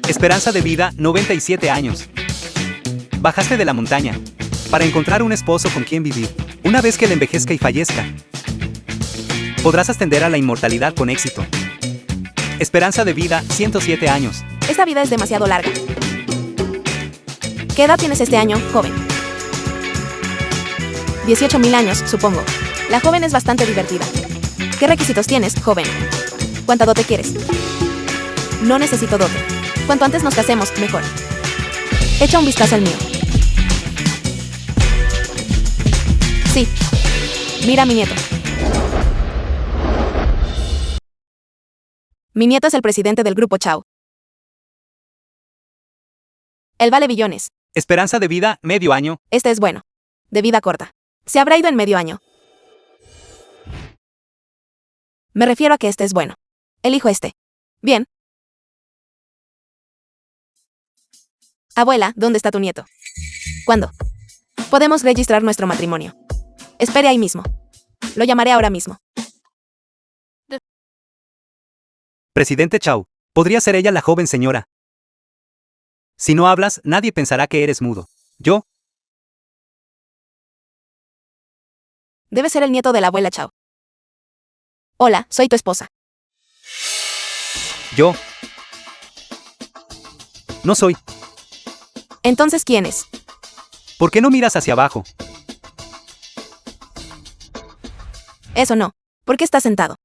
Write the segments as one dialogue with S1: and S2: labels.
S1: Esperanza de vida, 97 años. Bajaste de la montaña para encontrar un esposo con quien vivir. Una vez que él envejezca y fallezca, podrás ascender a la inmortalidad con éxito. Esperanza de vida, 107 años.
S2: Esta vida es demasiado larga. ¿Qué edad tienes este año, joven? 18.000 años, supongo. La joven es bastante divertida. ¿Qué requisitos tienes, joven? ¿Cuánta dote quieres? No necesito dote. Cuanto antes nos casemos, mejor. Echa un vistazo al mío. Sí. Mira a mi nieto. Mi nieto es el presidente del grupo Chao. Él vale billones.
S1: Esperanza de vida, medio año.
S2: Este es bueno. De vida corta. Se habrá ido en medio año. Me refiero a que este es bueno. Elijo este. Bien. Abuela, ¿dónde está tu nieto? ¿Cuándo? Podemos registrar nuestro matrimonio. Espere ahí mismo. Lo llamaré ahora mismo.
S1: Presidente Chao. ¿Podría ser ella la joven señora? Si no hablas, nadie pensará que eres mudo. Yo.
S2: Debe ser el nieto de la abuela Chao. Hola, soy tu esposa.
S1: Yo. No soy.
S2: Entonces, ¿quién es?
S1: ¿Por qué no miras hacia abajo?
S2: Eso no. ¿Por qué estás sentado?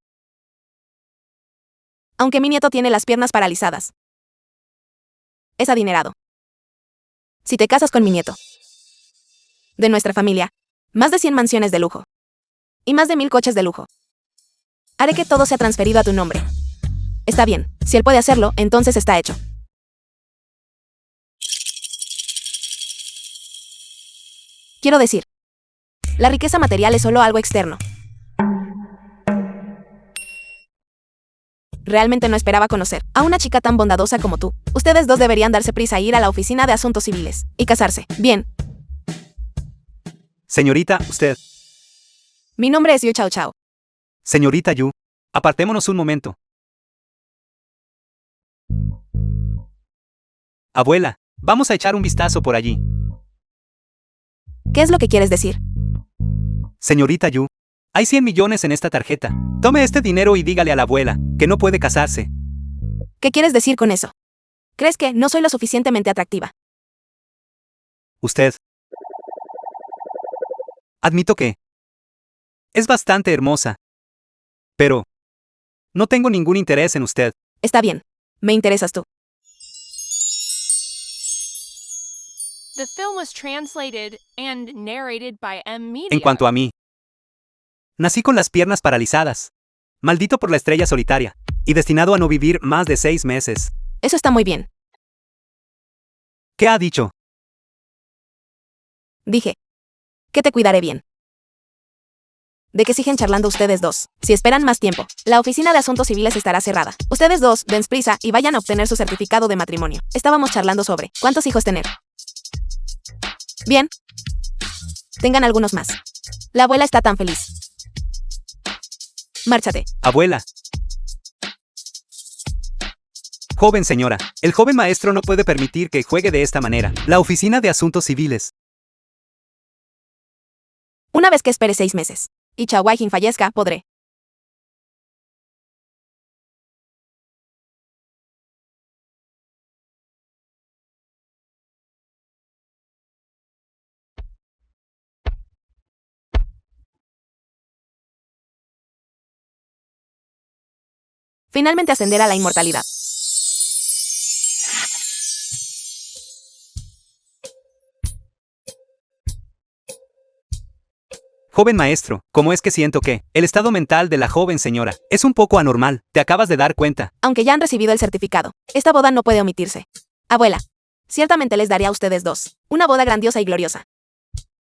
S2: Aunque mi nieto tiene las piernas paralizadas. Es adinerado. Si te casas con mi nieto. De nuestra familia, más de 100 mansiones de lujo. Y más de 1000 coches de lujo. Haré que todo sea transferido a tu nombre. Está bien, si él puede hacerlo, entonces está hecho. Quiero decir, la riqueza material es solo algo externo. Realmente no esperaba conocer a una chica tan bondadosa como tú. Ustedes dos deberían darse prisa e ir a la oficina de asuntos civiles y casarse. Bien.
S1: Señorita, usted.
S2: Mi nombre es Yu Chao Chao.
S1: Señorita Yu. Apartémonos un momento. Abuela, vamos a echar un vistazo por allí.
S2: ¿Qué es lo que quieres decir?
S1: Señorita Yu, hay 100 millones en esta tarjeta. Tome este dinero y dígale a la abuela que no puede casarse.
S2: ¿Qué quieres decir con eso? ¿Crees que no soy lo suficientemente atractiva?
S1: Usted. Admito que es bastante hermosa. Pero no tengo ningún interés en usted.
S2: Está bien. Me interesas tú.
S3: The film was translated and narrated by M. Media.
S1: En cuanto a mí, nací con las piernas paralizadas, maldito por la estrella solitaria, y destinado a no vivir más de 6 meses.
S2: Eso está muy bien.
S1: ¿Qué ha dicho?
S2: Dije que te cuidaré bien. ¿De qué siguen charlando ustedes dos? Si esperan más tiempo, la oficina de asuntos civiles estará cerrada. Ustedes dos, den prisa y vayan a obtener su certificado de matrimonio. Estábamos charlando sobre cuántos hijos tener. Bien. Tengan algunos más. La abuela está tan feliz. Márchate.
S1: Abuela. Joven señora, el joven maestro no puede permitir que juegue de esta manera. La oficina de asuntos civiles.
S2: Una vez que espere 6 meses y Chao Wai-jin fallezca, podré. Finalmente ascender a la inmortalidad.
S1: Joven maestro, ¿cómo es que siento que el estado mental de la joven señora es un poco anormal? ¿Te acabas de dar cuenta?
S2: Aunque ya han recibido el certificado, esta boda no puede omitirse. Abuela, ciertamente les daré a ustedes dos una boda grandiosa y gloriosa.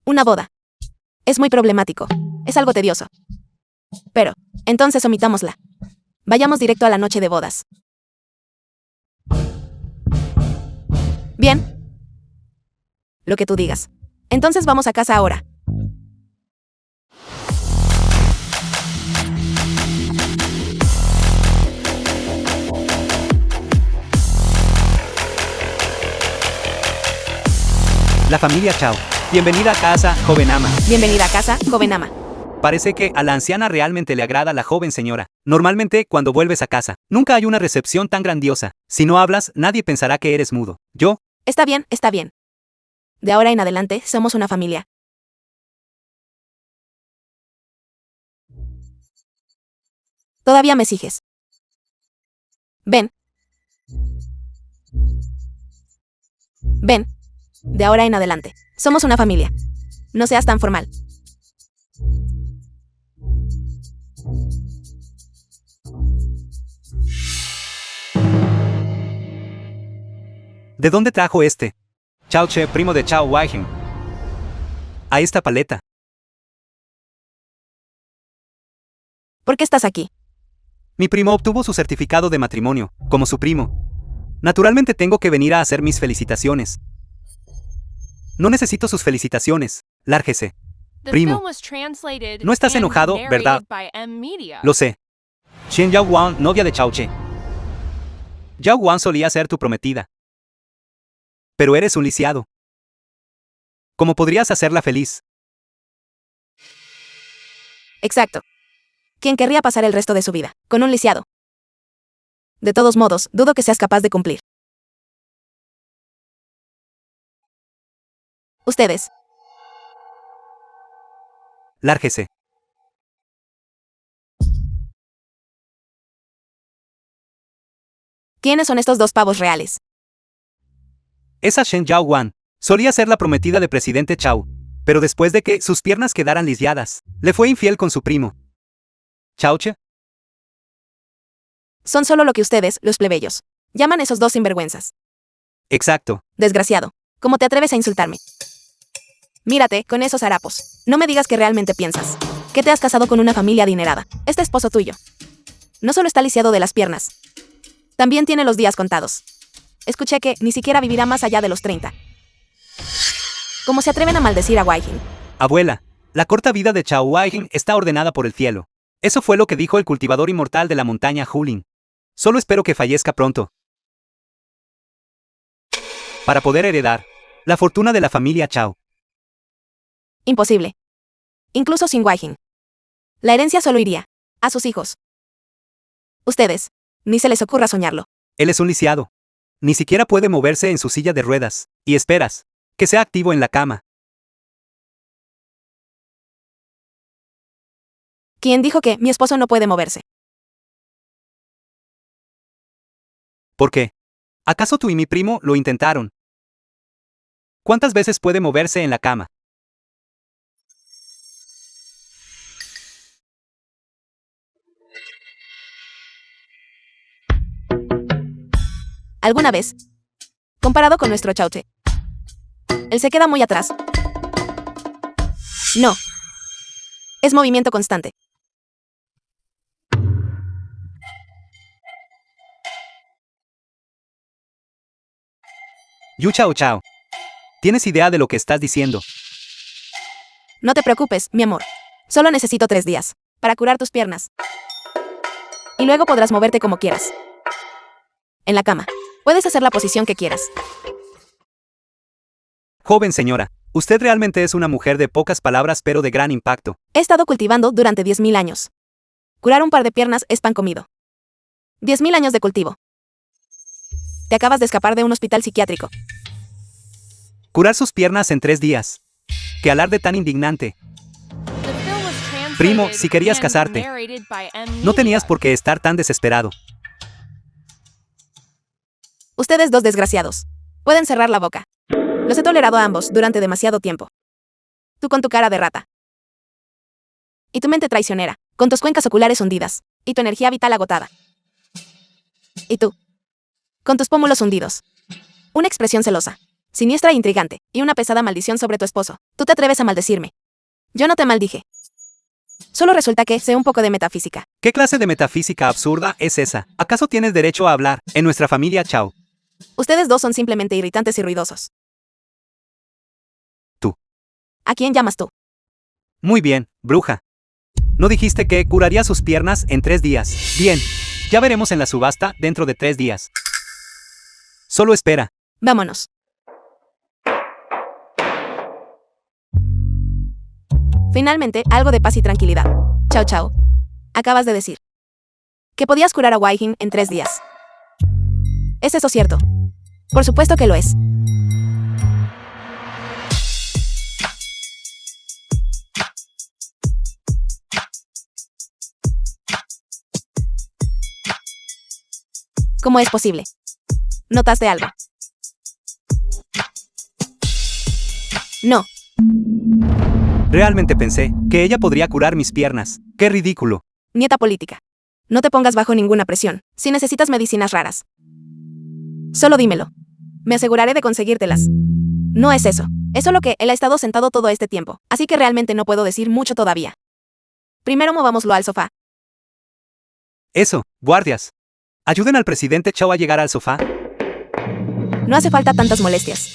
S2: Una boda. Es muy problemático. Es algo tedioso. Pero, entonces omitámosla. Vayamos directo a la noche de bodas. Bien. Lo que tú digas. Entonces vamos a casa ahora.
S1: La familia Chao. Bienvenida a casa, joven ama.
S2: Bienvenida a casa, joven ama.
S1: Parece que a la anciana realmente le agrada la joven señora. Normalmente, cuando vuelves a casa, nunca hay una recepción tan grandiosa. Si no hablas, nadie pensará que eres mudo. Yo,
S2: Está bien, está bien. De ahora en adelante, somos una familia. Todavía me sigues. Ven. Ven. De ahora en adelante, somos una familia. No seas tan formal.
S1: ¿de dónde trajo este? Chao Che, primo de Chao Waihen. A esta paleta.
S2: ¿Por qué estás aquí?
S1: Mi primo obtuvo su certificado de matrimonio, como su primo. Naturalmente tengo que venir a hacer mis felicitaciones. No necesito sus felicitaciones. Lárguese.
S3: The
S1: Primo,
S3: film was translated
S1: no estás
S3: and
S1: enojado,
S3: narrated
S1: ¿verdad?
S3: by M-Media.
S1: Lo sé. Xian Yao Wan, novia de Chao Che. Yao Wan solía ser tu prometida. Pero eres un lisiado. ¿Cómo podrías hacerla feliz?
S2: Exacto. ¿Quién querría pasar el resto de su vida con un lisiado? De todos modos, dudo que seas capaz de cumplir. Ustedes.
S1: Lárguese.
S2: ¿Quiénes son estos dos pavos reales?
S1: Esa Shen Yao Wan solía ser la prometida de presidente Chao, pero después de que sus piernas quedaran lisiadas, le fue infiel con su primo. Chao Che,
S2: Son solo lo que ustedes, los plebeyos, llaman esos dos sinvergüenzas.
S1: exacto.
S2: Desgraciado. ¿Cómo te atreves a insultarme? Mírate, con esos harapos. No me digas que realmente piensas que te has casado con una familia adinerada. Este esposo tuyo no solo está lisiado de las piernas, también tiene los días contados. Escuché que ni siquiera vivirá más allá de los 30. ¿Cómo se atreven a maldecir a Waihin?
S1: Abuela, la corta vida de Chao Waihen está ordenada por el cielo. Eso fue lo que dijo el cultivador inmortal de la montaña Hulin. Solo espero que fallezca pronto, para poder heredar la fortuna de la familia Chao.
S2: Imposible. Incluso sin Waihin. La herencia solo iría a sus hijos. Ustedes, ni se les ocurra soñarlo.
S1: Él es un lisiado. Ni siquiera puede moverse en su silla de ruedas, y esperas que sea activo en la cama.
S2: ¿Quién dijo que mi esposo no puede moverse?
S1: ¿Por qué? ¿Acaso tú y mi primo lo intentaron? ¿Cuántas veces puede moverse en la cama?
S2: ¿Alguna vez? Comparado con nuestro Chao Che. Él se queda muy atrás. No. Es movimiento constante.
S1: Yu Chao Chao. ¿Tienes idea de lo que estás diciendo?
S2: No te preocupes, mi amor. Solo necesito 3 días para curar tus piernas. Y luego podrás moverte como quieras. En la cama. Puedes hacer la posición que quieras.
S1: Joven señora, usted realmente es una mujer de pocas palabras pero de gran impacto.
S2: He estado cultivando durante 10.000 años. Curar un par de piernas es pan comido. 10.000 años de cultivo. Te acabas de escapar de un hospital psiquiátrico.
S1: Curar sus piernas en 3 días. ¡Qué alarde tan indignante!
S3: The film was translated
S1: Primo, si querías
S3: and
S1: casarte,
S3: narrated by M-Media.
S1: no tenías por qué estar tan desesperado.
S2: Ustedes dos desgraciados. Pueden cerrar la boca. Los he tolerado a ambos durante demasiado tiempo. Tú con tu cara de rata. Y tu mente traicionera, con tus cuencas oculares hundidas, y tu energía vital agotada. Y tú, con tus pómulos hundidos. Una expresión celosa, siniestra e intrigante, y una pesada maldición sobre tu esposo. Tú te atreves a maldecirme. Yo no te maldije. Solo resulta que sé un poco de metafísica.
S1: ¿Qué clase de metafísica absurda es esa? ¿Acaso tienes derecho a hablar en nuestra familia Chao?
S2: Ustedes dos son simplemente irritantes y ruidosos.
S1: Tú.
S2: ¿A quién llamas tú?
S1: Muy bien, bruja. ¿No dijiste que curaría sus piernas en 3 días? Bien, ya veremos en la subasta dentro de 3 días. Solo espera.
S2: Vámonos. Finalmente, algo de paz y tranquilidad. Chao, chao. Acabas de decir que podías curar a Waihin en 3 días. ¿Es eso cierto? Por supuesto que lo es. ¿Cómo es posible? ¿Notaste algo? No.
S1: Realmente pensé que ella podría curar mis piernas. ¡Qué ridículo!
S2: Nieta política. No te pongas bajo ninguna presión, si necesitas medicinas raras. Solo dímelo. Me aseguraré de conseguírtelas. No es eso. Es solo que él ha estado sentado todo este tiempo, así que realmente no puedo decir mucho todavía. Primero movámoslo al sofá.
S1: Eso, guardias. Ayuden al presidente Chao a llegar al sofá.
S2: No hace falta tantas molestias.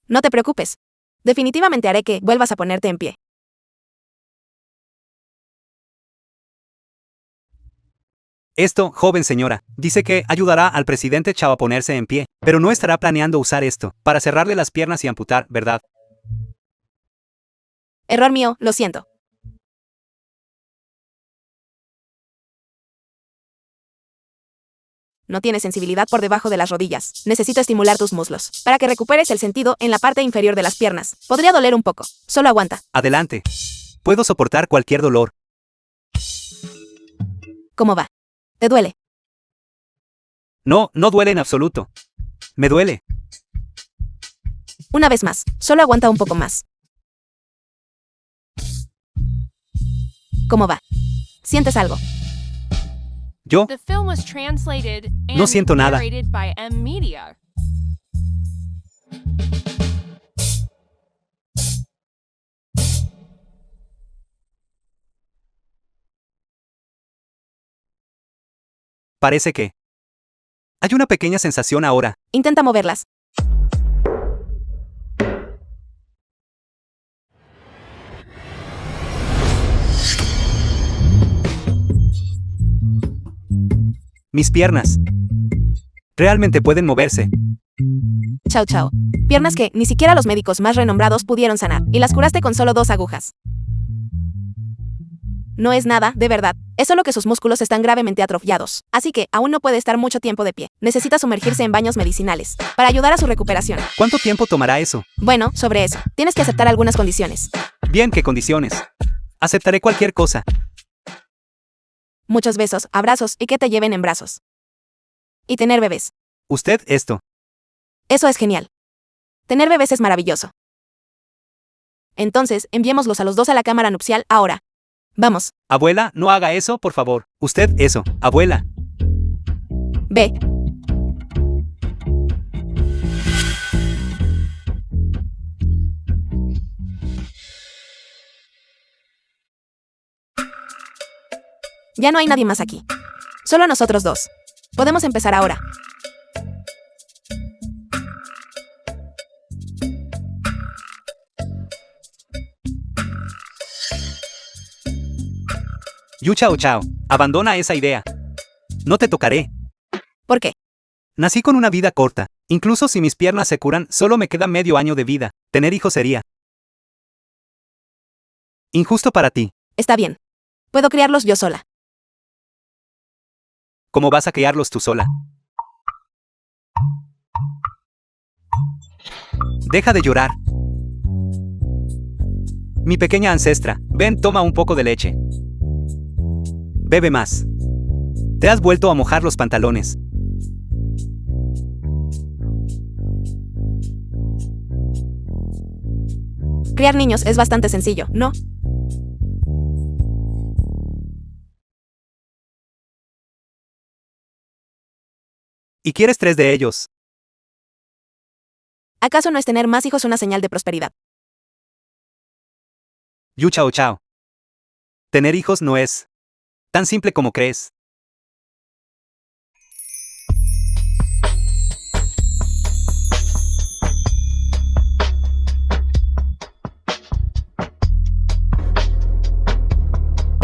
S2: No te preocupes. Definitivamente haré que vuelvas a ponerte en pie.
S1: Esto, joven señora, dice que ayudará al presidente Chao a ponerse en pie, pero no estará planeando usar esto para cerrarle las piernas y amputar, ¿verdad?
S2: Error mío, lo siento. No tienes sensibilidad por debajo de las rodillas. Necesito estimular tus muslos para que recuperes el sentido en la parte inferior de las piernas. Podría doler un poco. Solo aguanta.
S1: Adelante. Puedo soportar cualquier dolor.
S2: ¿Cómo va? ¿Te duele?
S1: No, no duele en absoluto. Me duele.
S2: Una vez más. Solo aguanta un poco más. ¿Cómo va? ¿Sientes algo?
S1: Yo
S3: The film was translated and
S1: No siento nada.
S3: narrated by M Media.
S1: parece que hay una pequeña sensación ahora.
S2: Intenta moverlas.
S1: Mis piernas realmente pueden moverse.
S2: Chao, chao. Piernas que ni siquiera los médicos más renombrados pudieron sanar, y las curaste con solo 2 agujas. No es nada, de verdad. Es solo que sus músculos están gravemente atrofiados, así que aún no puede estar mucho tiempo de pie. Necesita sumergirse en baños medicinales para ayudar a su recuperación.
S1: ¿Cuánto tiempo tomará eso?
S2: Bueno, sobre eso, tienes que aceptar algunas condiciones.
S1: Bien, ¿qué condiciones? Aceptaré cualquier cosa.
S2: Muchos besos, abrazos y que te lleven en brazos. Y tener bebés.
S1: Usted esto.
S2: Eso es genial. Tener bebés es maravilloso. Entonces, enviémoslos a los 2 a la cámara nupcial ahora. Vamos,
S1: Abuela, no haga eso, por favor. Usted eso, abuela.
S2: ve. Ya no hay nadie más aquí. Solo nosotros 2. Podemos empezar ahora.
S1: Yu Chao Chao, abandona esa idea. No te tocaré.
S2: ¿Por qué?
S1: Nací con una vida corta. Incluso si mis piernas se curan, solo me queda medio año de vida. Tener hijos sería injusto para ti.
S2: Está bien. Puedo criarlos yo sola.
S1: ¿Cómo vas a criarlos tú sola? Deja de llorar. Mi pequeña ancestra, ven, toma un poco de leche. Bebe más. Te has vuelto a mojar los pantalones.
S2: Criar niños es bastante sencillo, ¿no?
S1: Y quieres 3 de ellos.
S2: ¿Acaso no es tener más hijos una señal de prosperidad?
S1: Yu Chao Chao. Tener hijos no es tan simple como crees.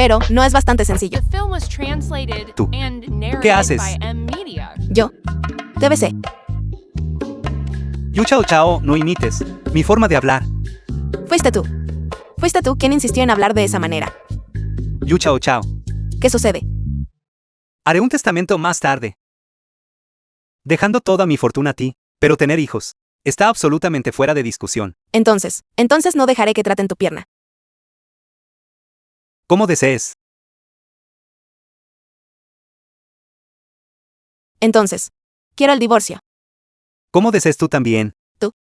S2: Pero no es bastante sencillo.
S3: The film was translated
S1: Tú.
S3: and narrated
S1: ¿Qué haces?
S3: by M Media.
S2: Yo. TBC.
S1: Yu Chao Chao, no imites mi forma de hablar.
S2: Fuiste tú. Fuiste tú quien insistió en hablar de esa manera.
S1: Yu Chao Chao.
S2: ¿Qué sucede?
S1: Haré un testamento más tarde. Dejando toda mi fortuna a ti, pero tener hijos está absolutamente fuera de discusión.
S2: Entonces no dejaré que traten tu pierna.
S1: Como desees.
S2: Entonces, quiero el divorcio.
S1: Como desees tú también.
S2: Tú.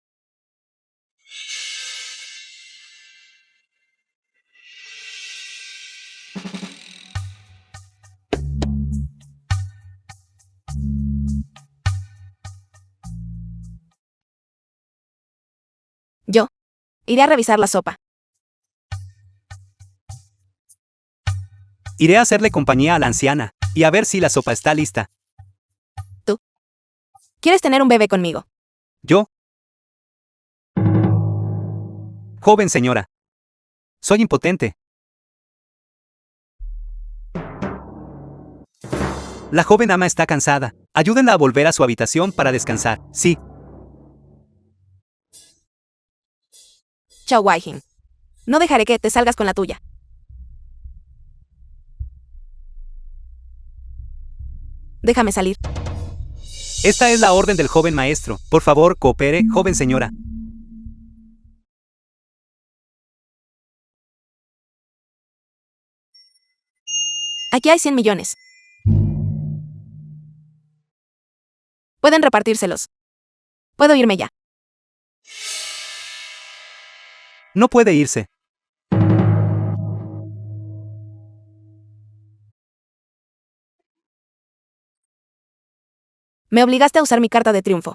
S2: Yo. Iré a revisar la sopa.
S1: Iré a hacerle compañía a la anciana y a ver si la sopa está lista.
S2: ¿Quieres tener un bebé conmigo?
S1: Yo. Joven señora. Soy impotente. La joven ama está cansada. Ayúdenla a volver a su habitación para descansar. Sí.
S2: Chao Wai-jin. No dejaré que te salgas con la tuya. Déjame salir.
S1: Esta es la orden del joven maestro. Por favor, coopere, joven señora.
S2: Aquí hay 100 millones. Pueden repartírselos. Puedo irme ya.
S1: No puede irse.
S2: Me obligaste a usar mi carta de triunfo.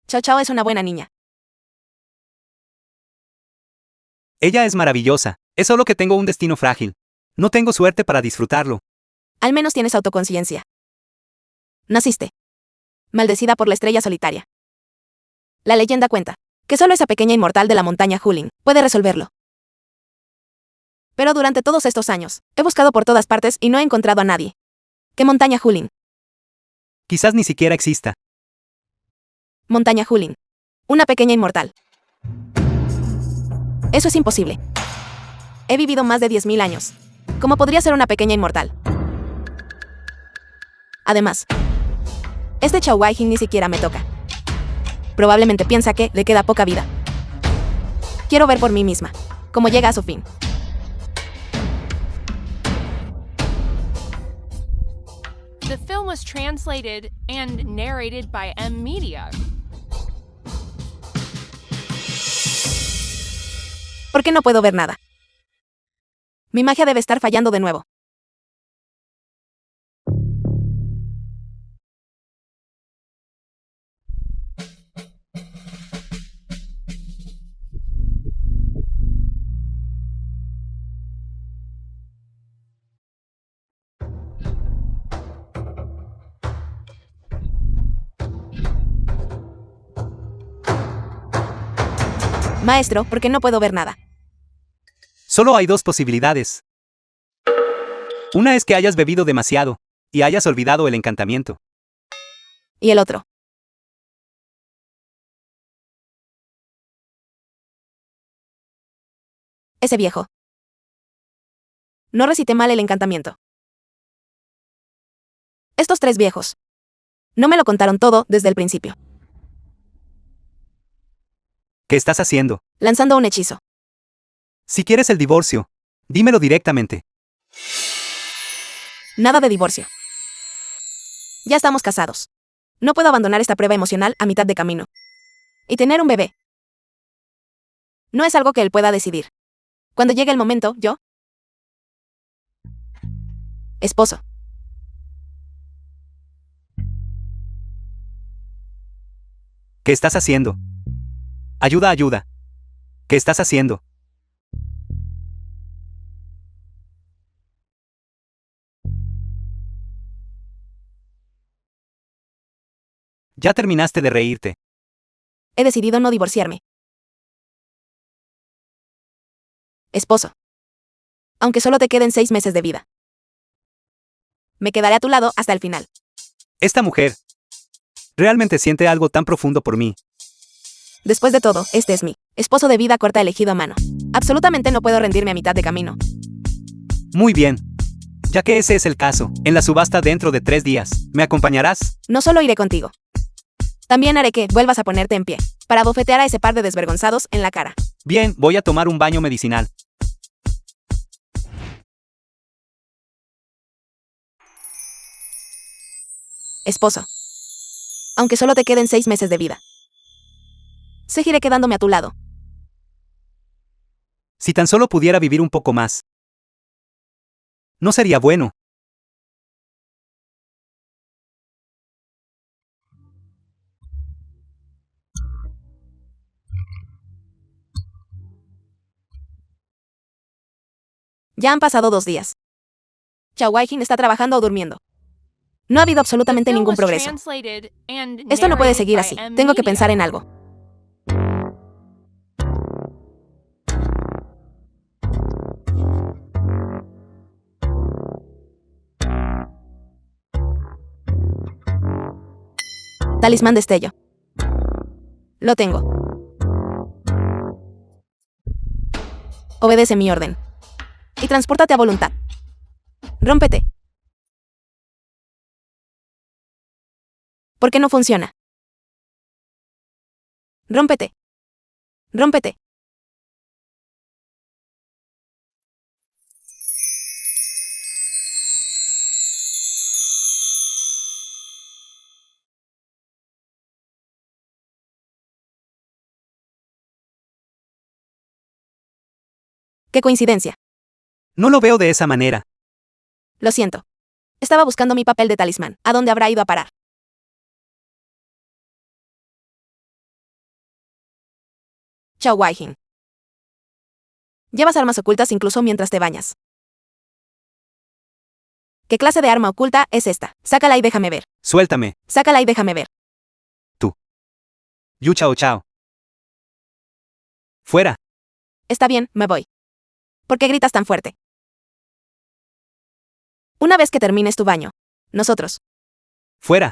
S2: Chao Chao es una buena niña.
S1: Ella es maravillosa. Es solo que tengo un destino frágil. No tengo suerte para disfrutarlo.
S2: Al menos tienes autoconciencia. Naciste maldecida por la estrella solitaria. La leyenda cuenta que solo esa pequeña inmortal de la montaña Hulin puede resolverlo. Pero durante todos estos años, he buscado por todas partes y no he encontrado a nadie. ¿Qué montaña Hulin?
S1: Quizás ni siquiera exista.
S2: Montaña Hulin. Una pequeña inmortal. Eso es imposible. He vivido más de 10.000 años. ¿Cómo podría ser una pequeña inmortal? Además, este Chao Wai-jin ni siquiera me toca. Probablemente piensa que le queda poca vida. Quiero ver por mí misma cómo llega a su fin.
S3: The film was translated and narrated by M Media.
S2: ¿Por qué no puedo ver nada? Mi magia debe estar fallando de nuevo. Maestro, ¿por qué no puedo ver nada?
S1: Solo hay dos posibilidades. Una es que hayas bebido demasiado y hayas olvidado el encantamiento.
S2: ¿Y el otro? Ese viejo. No recité mal el encantamiento. Estos 3 viejos. No me lo contaron todo desde el principio.
S1: ¿Qué estás haciendo?
S2: Lanzando un hechizo.
S1: Si quieres el divorcio, dímelo directamente.
S2: Nada de divorcio. Ya estamos casados. No puedo abandonar esta prueba emocional a mitad de camino. Y tener un bebé. No es algo que él pueda decidir. Cuando llegue el momento, yo... Esposo.
S1: ¿Qué estás haciendo? Ayuda, ayuda. ¿Qué estás haciendo? Ya terminaste de reírte.
S2: He decidido no divorciarme. Esposo. aunque solo te queden 6 meses de vida. Me quedaré a tu lado hasta el final.
S1: Esta mujer realmente siente algo tan profundo por mí.
S2: Después de todo, este es mi esposo de vida corta elegido a mano. Absolutamente no puedo rendirme a mitad de camino.
S1: Muy bien. Ya que ese es el caso, en la subasta dentro de 3 días, ¿me acompañarás?
S2: No solo iré contigo. También haré que vuelvas a ponerte en pie, para bofetear a ese par de desvergonzados en la cara.
S1: Bien, voy a tomar un baño medicinal.
S2: Esposo. Aunque solo te queden 6 meses de vida. Seguiré quedándome a tu lado.
S1: Si tan solo pudiera vivir un poco más. ¿No sería bueno?
S2: Ya han pasado 2 días. Chao Wai-jin está trabajando o durmiendo. No ha habido absolutamente ningún progreso. Esto no puede seguir así. Tengo que pensar en algo. Talismán destello. Lo tengo. Obedece mi orden. Y transpórtate a voluntad. Rómpete. ¿Por qué no funciona? Rómpete. Rómpete. ¡Qué coincidencia!
S1: No lo veo de esa manera.
S2: Lo siento. Estaba buscando mi papel de talismán. ¿A dónde habrá ido a parar? Chao Wai-jin. Llevas armas ocultas incluso mientras te bañas. ¿Qué clase de arma oculta es esta? Sácala y déjame ver.
S1: Suéltame.
S2: Sácala y déjame ver.
S1: Yu chao chao. Fuera.
S2: Está bien, me voy. ¿Por qué gritas tan fuerte? Una vez que termines tu baño. Nosotros.
S1: Fuera.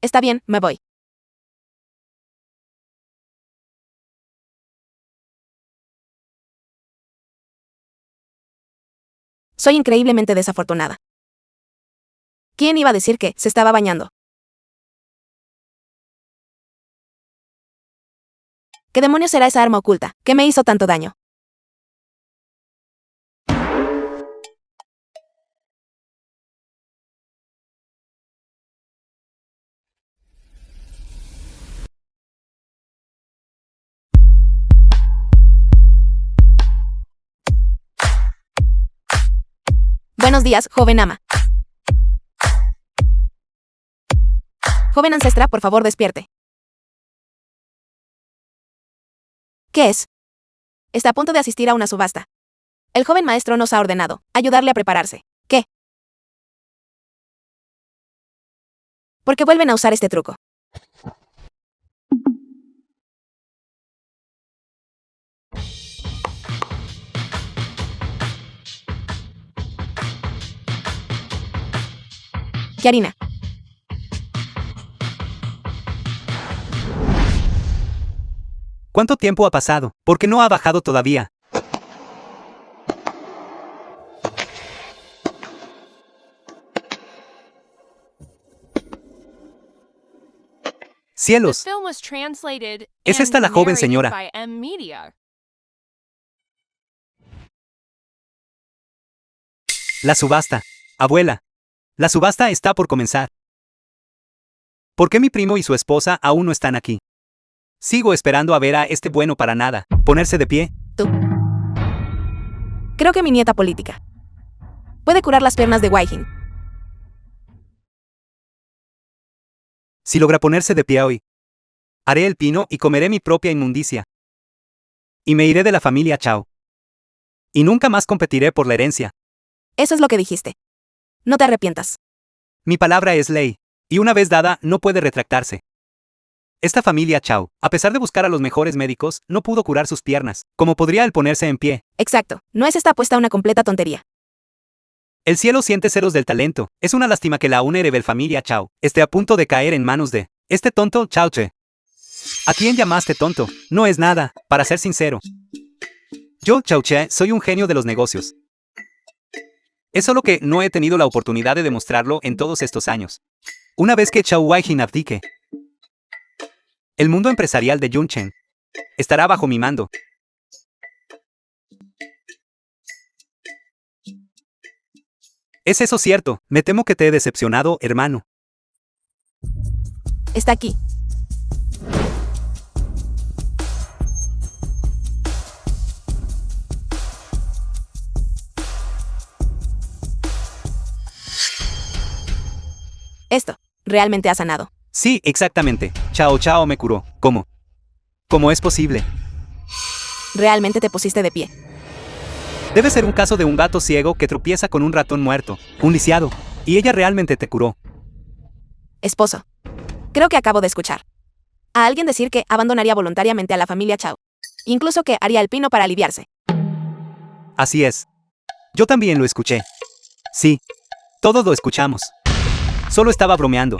S2: Está bien, me voy. Soy increíblemente desafortunada. ¿Quién iba a decir que se estaba bañando? ¿Qué demonios será esa arma oculta? ¿Qué me hizo tanto daño? Buenos días, joven ama. Joven ancestra, por favor, despierte. ¿Qué es? Está a punto de asistir a una subasta. El joven maestro nos ha ordenado ayudarle a prepararse. ¿Qué? ¿Por qué vuelven a usar este truco? Kiarina.
S1: ¿Cuánto tiempo ha pasado? ¿Por qué no ha bajado todavía? ¡Cielos! ¿Es esta la joven señora? La subasta. Abuela. La subasta está por comenzar. ¿Por qué mi primo y su esposa aún no están aquí? Sigo esperando a ver a este bueno para nada. Ponerse de pie.
S2: Tú. Creo que mi nieta política puede curar las piernas de Wai-jin.
S1: Si logra ponerse de pie hoy, haré el pino y comeré mi propia inmundicia. Y me iré de la familia Chao. Y nunca más competiré por la herencia.
S2: Eso es lo que dijiste. No te arrepientas.
S1: Mi palabra es ley, y una vez dada no puede retractarse. Esta familia Chao, a pesar de buscar a los mejores médicos, no pudo curar sus piernas. ¿Cómo podría él ponerse en pie?
S2: Exacto, ¿no es esta apuesta una completa tontería?
S1: El cielo siente ceros del talento. Es una lástima que la Honorable familia Chao esté a punto de caer en manos de este tonto Chao Che. ¿A quién llamaste tonto? No es nada, para ser sincero. Yo, Chao Che, soy un genio de los negocios. Es solo que no he tenido la oportunidad de demostrarlo en todos estos años. Una vez que Chao Wai-jin abdique, el mundo empresarial de Yunchen estará bajo mi mando. ¿Es eso cierto? Me temo que te he decepcionado, hermano.
S2: Está aquí. Esto, realmente ha sanado.
S1: Sí, exactamente. Chao Chao me curó. ¿Cómo? ¿Cómo es posible?
S2: Realmente te pusiste de pie.
S1: Debe ser un caso de un gato ciego que tropieza con un ratón muerto, un lisiado, y ella realmente te curó.
S2: Esposo. Creo que acabo de escuchar a alguien decir que abandonaría voluntariamente a la familia Chao. Incluso que haría el pino para aliviarse.
S1: Así es. Yo también lo escuché. Sí, todos lo escuchamos. Solo estaba bromeando.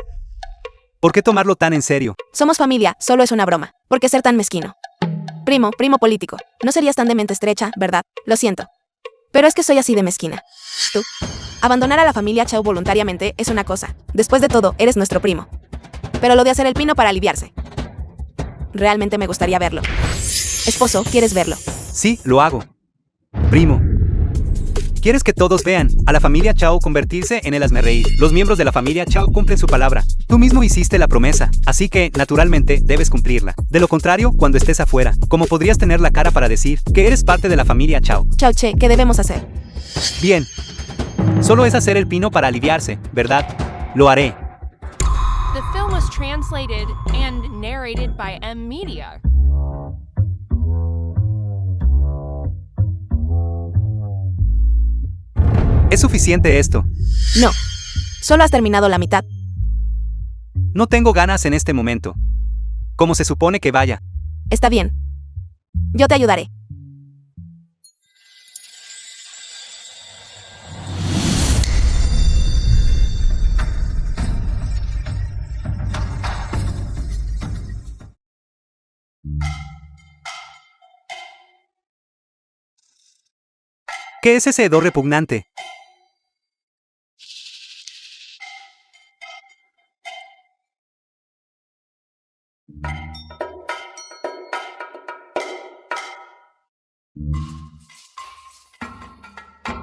S1: ¿Por qué tomarlo tan en serio?
S2: Somos familia, solo es una broma. ¿Por qué ser tan mezquino? Primo político. No serías tan de mente estrecha, ¿verdad? Lo siento. Pero es que soy así de mezquina. Tú. Abandonar a la familia Chao voluntariamente es una cosa. Después de todo, eres nuestro primo. Pero lo de hacer el pino para aliviarse. Realmente me gustaría verlo. Esposo, ¿quieres verlo?
S1: Sí, lo hago. Primo. ¿Quieres que todos vean a la familia Chao convertirse en el hazmerreír? Los miembros de la familia Chao cumplen su palabra. Tú mismo hiciste la promesa, así que, naturalmente, debes cumplirla. De lo contrario, cuando estés afuera, ¿cómo podrías tener la cara para decir que eres parte de la familia Chao?
S2: Chao Che, ¿qué debemos hacer?
S1: Bien. Solo es hacer el pino para aliviarse, ¿verdad? Lo haré.
S3: The film was translated and narrated by M Media.
S1: ¿Es suficiente esto?
S2: No. Solo has terminado la mitad.
S1: No tengo ganas en este momento. ¿Cómo se supone que vaya?
S2: Está bien. Yo te ayudaré.
S1: ¿Qué es ese hedor repugnante?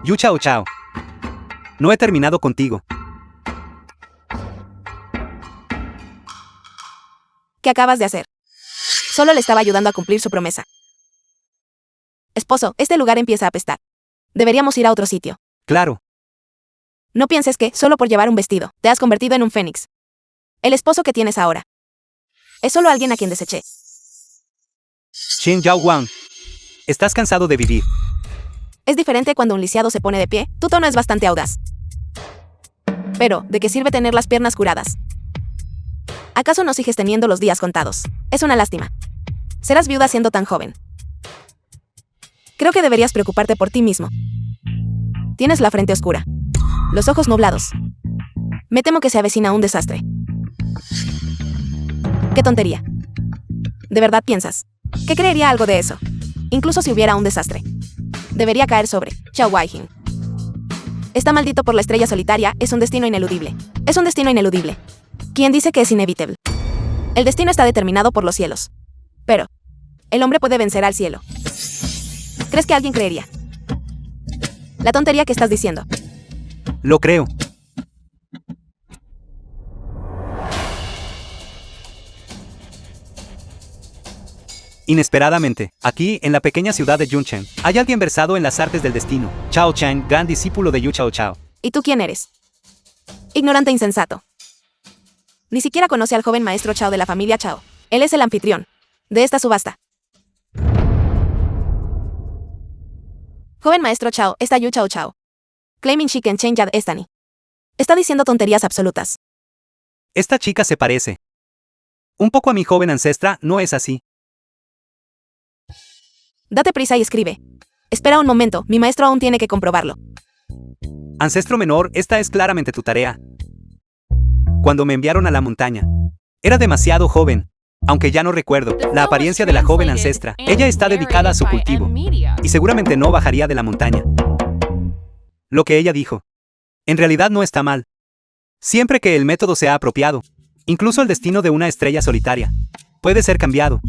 S1: Yu Chao Chao. No he terminado contigo.
S2: ¿Qué acabas de hacer? Solo le estaba ayudando a cumplir su promesa. Esposo, este lugar empieza a apestar. Deberíamos ir a otro sitio.
S1: Claro.
S2: No pienses que, solo por llevar un vestido, te has convertido en un fénix. El esposo que tienes ahora es solo alguien a quien deseché.
S1: Xin Yao Wang. ¿Estás cansado de vivir?
S2: Es diferente cuando un lisiado se pone de pie, tu tono es bastante audaz. Pero, ¿de qué sirve tener las piernas curadas? ¿Acaso no sigues teniendo los días contados? Es una lástima. Serás viuda siendo tan joven. Creo que deberías preocuparte por ti mismo. Tienes la frente oscura, los ojos nublados. Me temo que se avecina un desastre. ¡Qué tontería! ¿De verdad piensas que creería algo de eso? Incluso si hubiera un desastre. Debería caer sobre Chao Wai-jin. Está maldito por la estrella solitaria, es un destino ineludible. Es un destino ineludible. ¿Quién dice que es inevitable? El destino está determinado por los cielos. Pero, el hombre puede vencer al cielo. ¿Crees que alguien creería la tontería que estás diciendo?
S1: Lo creo. Inesperadamente, aquí, en la pequeña ciudad de Yunchen, hay alguien versado en las artes del destino. Chao Chang, gran discípulo de Yu Chao Chao.
S2: ¿Y tú quién eres? Ignorante e insensato. Ni siquiera conoce al joven maestro Chao de la familia Chao. Él es el anfitrión de esta subasta. Joven maestro Chao, está Yu Chao Chao. Claiming she can change at Estani. Está diciendo tonterías absolutas.
S1: Esta chica se parece Un poco a mi joven ancestra, ¿no es así?
S2: Date prisa y escribe. Espera un momento, mi maestro aún tiene que comprobarlo.
S1: Ancestro menor, esta es claramente tu tarea. Cuando me enviaron a la montaña, era demasiado joven. Aunque ya no recuerdo la apariencia de la joven ancestra. Ella está dedicada a su cultivo y seguramente no bajaría de la montaña. Lo que ella dijo, en realidad no está mal. Siempre que el método sea apropiado, incluso el destino de una estrella solitaria puede ser cambiado.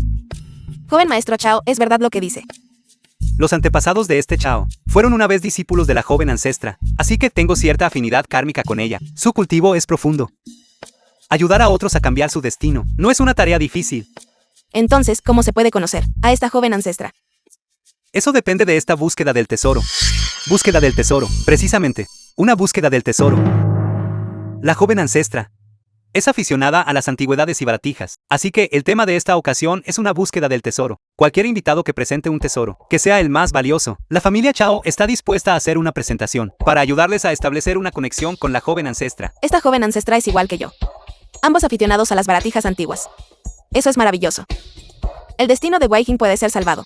S2: Joven maestro Chao, es verdad lo que dice.
S1: Los antepasados de este Chao fueron una vez discípulos de la joven ancestra, así que tengo cierta afinidad kármica con ella. Su cultivo es profundo. Ayudar a otros a cambiar su destino no es una tarea difícil.
S2: Entonces, ¿cómo se puede conocer a esta joven ancestra?
S1: Eso depende de esta búsqueda del tesoro. Búsqueda del tesoro, precisamente. Una búsqueda del tesoro. La joven ancestra es aficionada a las antigüedades y baratijas, así que el tema de esta ocasión es una búsqueda del tesoro. Cualquier invitado que presente un tesoro, que sea el más valioso, la familia Chao está dispuesta a hacer una presentación para ayudarles a establecer una conexión con la joven ancestra.
S2: Esta joven ancestra es igual que yo. Ambos aficionados a las baratijas antiguas. Eso es maravilloso. El destino de Wei Jing puede ser salvado.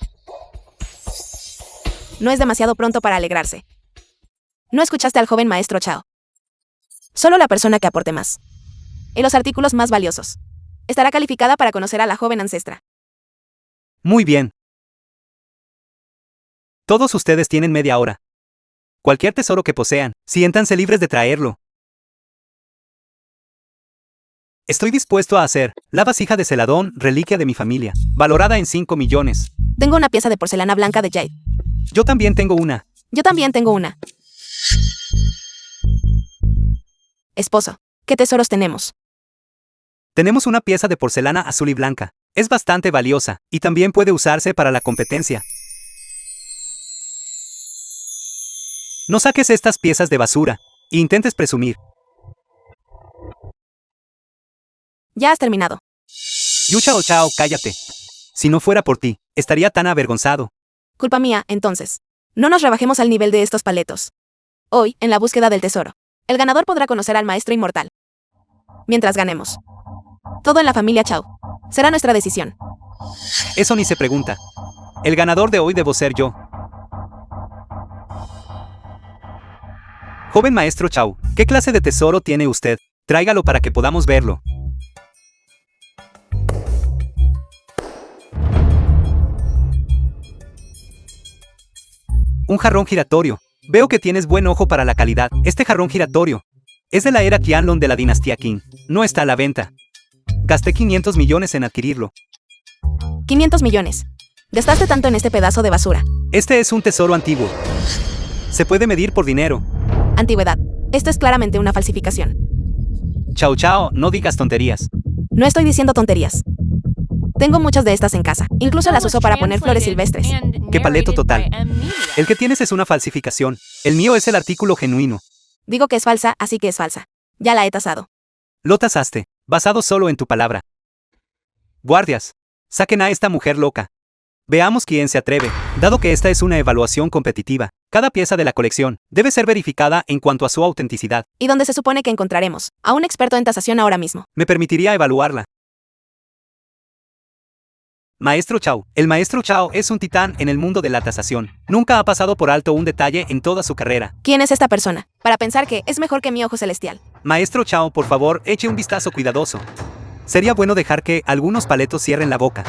S2: No es demasiado pronto para alegrarse. No escuchaste al joven maestro Chao. Solo la persona que aporte más y los artículos más valiosos estará calificada para conocer a la joven ancestra.
S1: Muy bien. Todos ustedes tienen media hora. Cualquier tesoro que posean, siéntanse libres de traerlo. Estoy dispuesto a hacer la vasija de celadón, reliquia de mi familia, valorada en 5 millones.
S2: Tengo una pieza de porcelana blanca de jade.
S1: Yo también tengo una.
S2: Yo también tengo una. Esposo, ¿qué tesoros tenemos?
S1: Tenemos una pieza de porcelana azul y blanca. Es bastante valiosa, y también puede usarse para la competencia. No saques estas piezas de basura, e intentes presumir.
S2: Ya has terminado.
S1: Yu Chao Chao, cállate. Si no fuera por ti, estaría tan avergonzado.
S2: Culpa mía, entonces. No nos rebajemos al nivel de estos paletos. Hoy, en la búsqueda del tesoro, el ganador podrá conocer al maestro inmortal. Mientras ganemos. Todo en la familia Chao. Será nuestra decisión.
S1: Eso ni se pregunta. El ganador de hoy debo ser yo. Joven maestro Chao, ¿qué clase de tesoro tiene usted? Tráigalo para que podamos verlo. Un jarrón giratorio. Veo que tienes buen ojo para la calidad. Este jarrón giratorio es de la era Qianlong de la dinastía Qing. No está a la venta. Gasté 500 millones en adquirirlo.
S2: 500 millones. Gastaste tanto en este pedazo de basura.
S1: Este es un tesoro antiguo. Se puede medir por dinero.
S2: Antigüedad. Esto es claramente una falsificación.
S1: Chao Chao, no digas tonterías.
S2: No estoy diciendo tonterías. Tengo muchas de estas en casa. Incluso las uso para poner flores silvestres.
S1: ¡Qué paleto total! El que tienes es una falsificación. El mío es el artículo genuino.
S2: Digo que es falsa, así que es falsa. Ya la he tasado.
S1: Lo tasaste, basado solo en tu palabra. Guardias, saquen a esta mujer loca. Veamos quién se atreve. Dado que esta es una evaluación competitiva, cada pieza de la colección debe ser verificada en cuanto a su autenticidad.
S2: ¿Y dónde se supone que encontraremos a un experto en tasación ahora mismo?
S1: Me permitiría evaluarla. Maestro Chao. El maestro Chao es un titán en el mundo de la tasación. Nunca ha pasado por alto un detalle en toda su carrera.
S2: ¿Quién es esta persona? Para pensar que es mejor que mi ojo celestial.
S1: Maestro Chao, por favor, eche un vistazo cuidadoso. Sería bueno dejar que algunos paletos cierren la boca.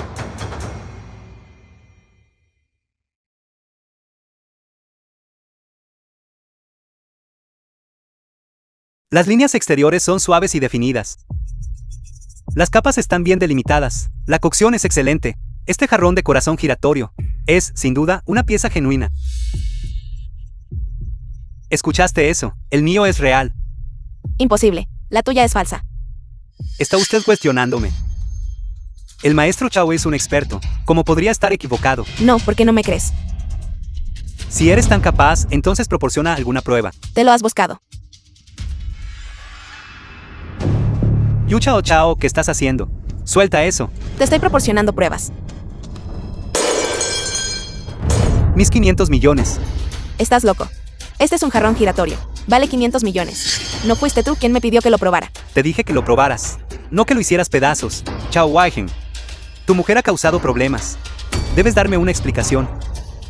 S1: Las líneas exteriores son suaves y definidas. Las capas están bien delimitadas. La cocción es excelente. Este jarrón de corazón giratorio es, sin duda, una pieza genuina. ¿Escuchaste eso? El mío es real.
S2: Imposible. La tuya es falsa.
S1: ¿Está usted cuestionándome? El maestro Chao es un experto. ¿Cómo podría estar equivocado?
S2: No, ¿por qué no me crees?
S1: Si eres tan capaz, entonces proporciona alguna prueba.
S2: Te lo has buscado.
S1: Yu Chao Chao, ¿qué estás haciendo? Suelta eso.
S2: Te estoy proporcionando pruebas.
S1: Mis 500 millones.
S2: Estás loco. Este es un jarrón giratorio. Vale 500 millones. No fuiste tú quien me pidió que lo probara.
S1: Te dije que lo probaras. No que lo hicieras pedazos. Chao Waihen. Tu mujer ha causado problemas. Debes darme una explicación.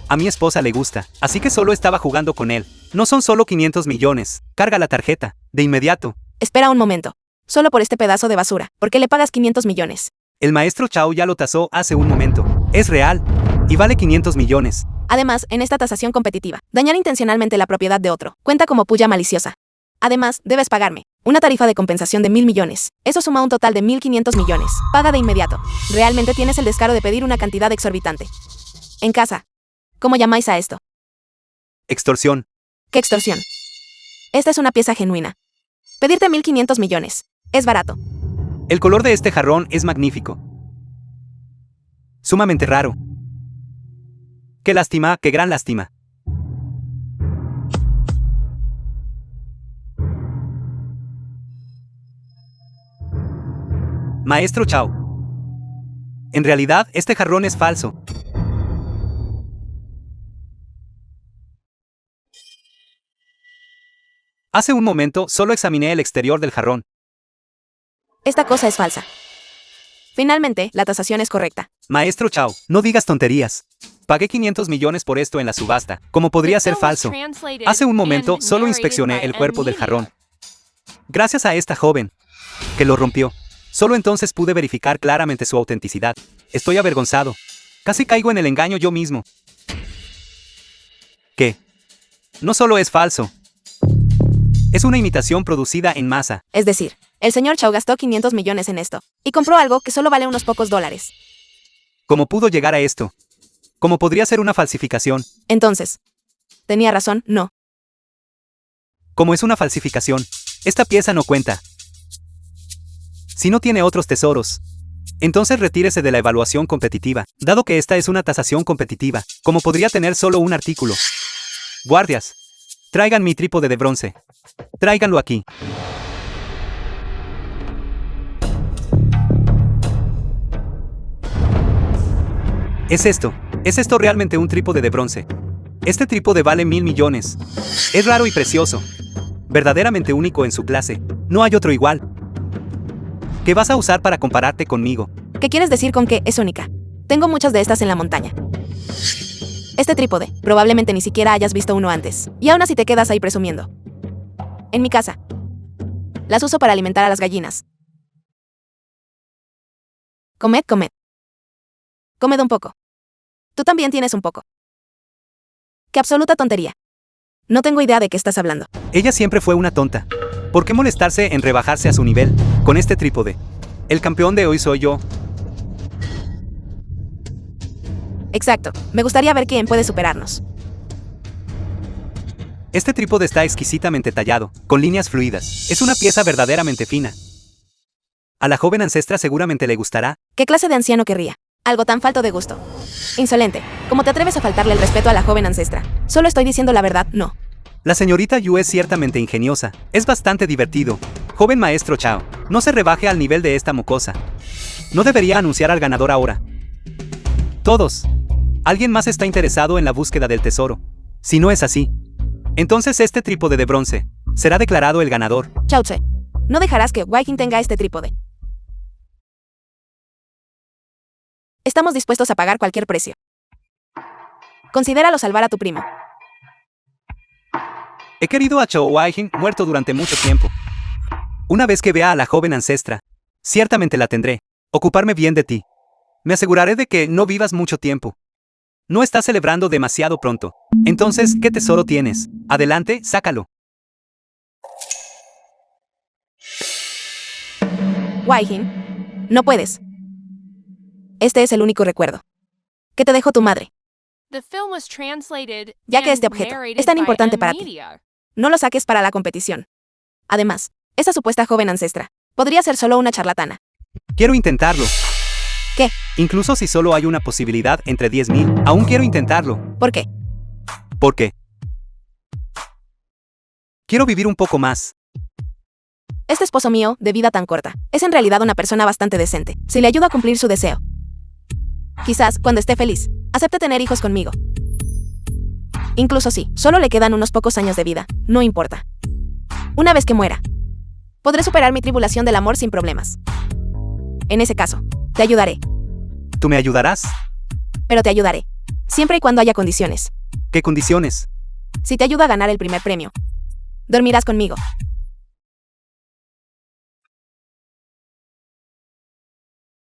S1: A mi esposa le gusta, así que solo estaba jugando con él. No son solo 500 millones. Carga la tarjeta, de inmediato.
S2: Espera un momento. Solo por este pedazo de basura, ¿por qué le pagas 500 millones?
S1: El maestro Chao ya lo tasó hace un momento. Es real. Y vale 500 millones.
S2: Además, en esta tasación competitiva, dañar intencionalmente la propiedad de otro cuenta como puya maliciosa. Además, debes pagarme una tarifa de compensación de 1.000 millones. Eso suma un total de 1.500 millones. Paga de inmediato. Realmente tienes el descaro de pedir una cantidad exorbitante. En casa. ¿Cómo llamáis a esto?
S1: Extorsión.
S2: ¿Qué extorsión? Esta es una pieza genuina. Pedirte 1.500 millones. Es barato.
S1: El color de este jarrón es magnífico. Sumamente raro. Qué lástima, qué gran lástima. Maestro Chao. En realidad, este jarrón es falso. Hace un momento solo examiné el exterior del jarrón.
S2: Esta cosa es falsa. Finalmente, la tasación es correcta.
S1: Maestro Chao, no digas tonterías. Pagué 500 millones por esto en la subasta. ¿Cómo podría ser falso? Hace un momento solo inspeccioné el cuerpo del jarrón. Gracias a esta joven, que lo rompió, solo entonces pude verificar claramente su autenticidad. Estoy avergonzado. Casi caigo en el engaño yo mismo. ¿Qué? No solo es falso. Es una imitación producida en masa.
S2: Es decir, el señor Chao gastó 500 millones en esto, y compró algo que solo vale unos pocos dólares.
S1: ¿Cómo pudo llegar a esto? ¿Cómo podría ser una falsificación?
S2: Entonces, ¿tenía razón? No.
S1: Como es una falsificación, esta pieza no cuenta. Si no tiene otros tesoros, entonces retírese de la evaluación competitiva, dado que esta es una tasación competitiva, como podría tener solo un artículo. Guardias, traigan mi trípode de bronce. Tráiganlo aquí. Es esto realmente un trípode de bronce. Este trípode vale 1.000 millones. Es raro y precioso. Verdaderamente único en su clase. No hay otro igual. ¿Qué vas a usar para compararte conmigo?
S2: ¿Qué quieres decir con que es única? Tengo muchas de estas en la montaña. Este trípode, probablemente ni siquiera hayas visto uno antes, y aún así te quedas ahí presumiendo. En mi casa. Las uso para alimentar a las gallinas. Comed, comed. Comed un poco. Tú también tienes un poco. ¡Qué absoluta tontería! No tengo idea de qué estás hablando.
S1: Ella siempre fue una tonta. ¿Por qué molestarse en rebajarse a su nivel con este trípode? El campeón de hoy soy yo.
S2: Exacto. Me gustaría ver quién puede superarnos.
S1: Este trípode está exquisitamente tallado, con líneas fluidas. Es una pieza verdaderamente fina. A la joven ancestra seguramente le gustará.
S2: ¿Qué clase de anciano querría algo tan falto de gusto? Insolente. ¿Cómo te atreves a faltarle el respeto a la joven ancestra? Solo estoy diciendo la verdad, no.
S1: La señorita Yu es ciertamente ingeniosa. Es bastante divertido. Joven maestro Chao, no se rebaje al nivel de esta mocosa. No debería anunciar al ganador ahora. Todos. Alguien más está interesado en la búsqueda del tesoro. Si no es así, entonces este trípode de bronce será declarado el ganador.
S2: Chao Tse. No dejarás que Waihin tenga este trípode. Estamos dispuestos a pagar cualquier precio. Considéralo salvar a tu primo.
S1: He querido a Chao Waihin muerto durante mucho tiempo. Una vez que vea a la joven ancestra, ciertamente la tendré. Ocuparme bien de ti. Me aseguraré de que no vivas mucho tiempo. No estás celebrando demasiado pronto. Entonces, ¿qué tesoro tienes? Adelante, sácalo.
S2: Waihin, no puedes. Este es el único recuerdo que te dejó tu madre. Ya que este objeto es tan importante para ti, no lo saques para la competición. Además, esa supuesta joven ancestra podría ser solo una charlatana.
S1: Quiero intentarlo.
S2: ¿Qué?
S1: Incluso si solo hay una posibilidad entre 10.000, aún quiero intentarlo.
S2: ¿Por qué?
S1: ¿Por qué? Quiero vivir un poco más.
S2: Este esposo mío, de vida tan corta, es en realidad una persona bastante decente. Si le ayudo a cumplir su deseo. Quizás, cuando esté feliz, acepte tener hijos conmigo. Incluso si solo le quedan unos pocos años de vida, no importa. Una vez que muera, podré superar mi tribulación del amor sin problemas. En ese caso, te ayudaré,
S1: ¿Tú me ayudarás?
S2: pero te ayudaré. Siempre y cuando haya condiciones.
S1: ¿Qué condiciones?
S2: Si te ayuda a ganar el primer premio, dormirás conmigo.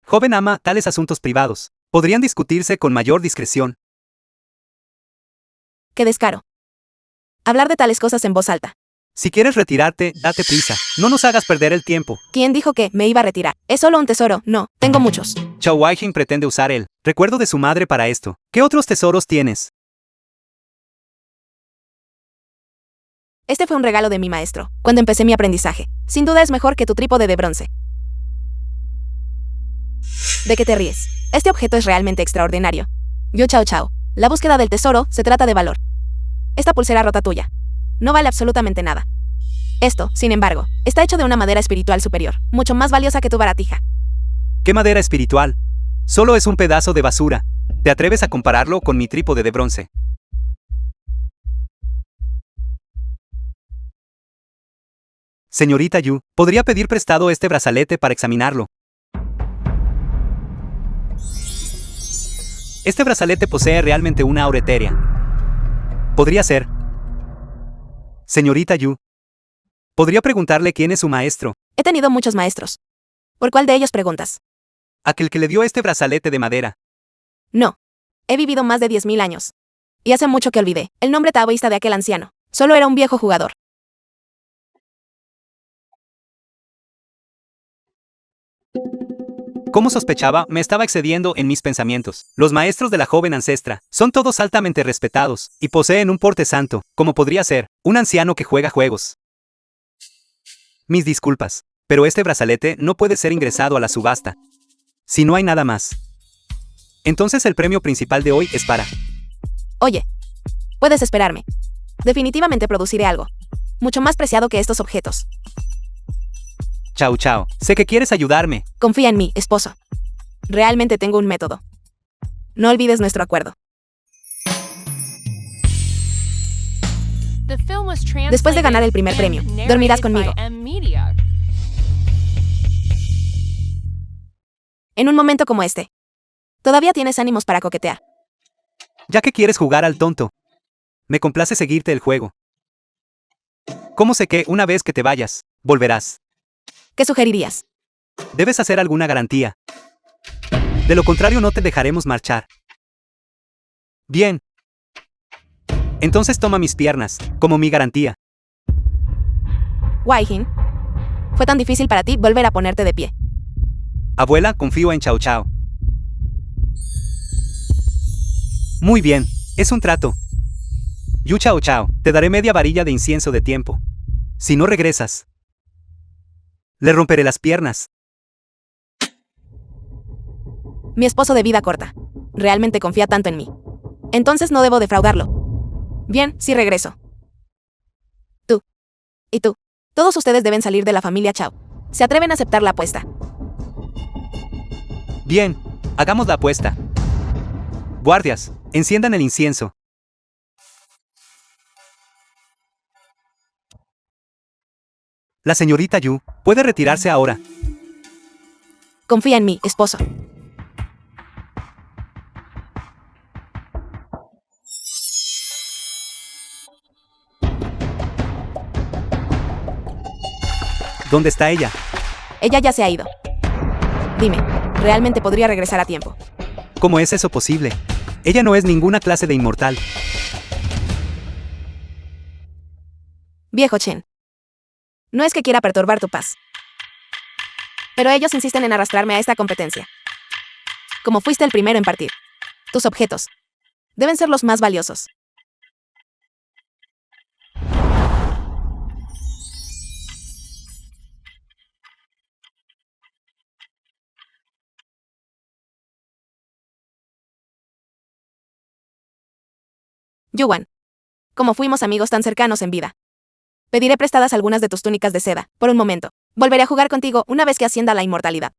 S1: Joven ama, tales asuntos privados podrían discutirse con mayor discreción.
S2: ¡Qué descaro! Hablar de tales cosas en voz alta.
S1: Si quieres retirarte, date prisa. No nos hagas perder el tiempo.
S2: ¿Quién dijo que me iba a retirar? Es solo un tesoro. No, tengo muchos.
S1: Chao Wai-jin pretende usar el recuerdo de su madre para esto. ¿Qué otros tesoros tienes?
S2: Este fue un regalo de mi maestro, cuando empecé mi aprendizaje. Sin duda es mejor que tu trípode de bronce. ¿De qué te ríes? Este objeto es realmente extraordinario. Yo chao chao. La búsqueda del tesoro se trata de valor. Esta pulsera rota tuya no vale absolutamente nada. Esto, sin embargo, está hecho de una madera espiritual superior, mucho más valiosa que tu baratija.
S1: ¿Qué madera espiritual? Solo es un pedazo de basura. ¿Te atreves a compararlo con mi trípode de bronce? Señorita Yu, ¿podría pedir prestado este brazalete para examinarlo? Este brazalete posee realmente una aura etérea. Podría ser. Señorita Yu, ¿podría preguntarle quién es su maestro?
S2: He tenido muchos maestros. ¿Por cuál de ellos preguntas?
S1: Aquel que le dio este brazalete de madera.
S2: No. He vivido más de 10.000 años. Y hace mucho que olvidé el nombre taoísta de aquel anciano. Solo era un viejo jugador.
S1: Como sospechaba, me estaba excediendo en mis pensamientos. Los maestros de la joven ancestra son todos altamente respetados y poseen un porte santo, como podría ser un anciano que juega juegos. Mis disculpas, pero este brazalete no puede ser ingresado a la subasta. Si no hay nada más, entonces el premio principal de hoy es para...
S2: Oye, puedes esperarme. Definitivamente produciré algo mucho más preciado que estos objetos.
S1: Chao chao, sé que quieres ayudarme.
S2: Confía en mí, esposo. Realmente tengo un método. No olvides nuestro acuerdo.
S3: Después de ganar el primer premio, dormirás conmigo.
S2: En un momento como este, todavía tienes ánimos para coquetear.
S1: Ya que quieres jugar al tonto, me complace seguirte el juego. ¿Cómo sé que, una vez que te vayas, volverás?
S2: ¿Qué sugerirías?
S1: Debes hacer alguna garantía. De lo contrario no te dejaremos marchar. Bien. Entonces toma mis piernas, como mi garantía.
S2: Wai-jin, fue tan difícil para ti volver a ponerte de pie.
S1: Abuela, confío en Chao Chao. Muy bien, es un trato. Yu Chao Chao, te daré media varilla de incienso de tiempo. Si no regresas, le romperé las piernas.
S2: Mi esposo de vida corta realmente confía tanto en mí. Entonces no debo defraudarlo. Bien, sí regreso. Tú. Y tú. Todos ustedes deben salir de la familia Chao. ¿Se atreven a aceptar la apuesta?
S1: Bien, hagamos la apuesta. Guardias, enciendan el incienso. La señorita Yu puede retirarse ahora.
S2: Confía en mí, esposo.
S1: ¿Dónde está ella?
S2: Ella ya se ha ido. Dime, ¿realmente podría regresar a tiempo?
S1: ¿Cómo es eso posible? Ella no es ninguna clase de inmortal.
S2: Viejo Chen. No es que quiera perturbar tu paz. Pero ellos insisten en arrastrarme a esta competencia. Como fuiste el primero en partir, tus objetos deben ser los más valiosos. Yuan, como fuimos amigos tan cercanos en vida, pediré prestadas algunas de tus túnicas de seda, por un momento. Volveré a jugar contigo una vez que ascienda a la inmortalidad.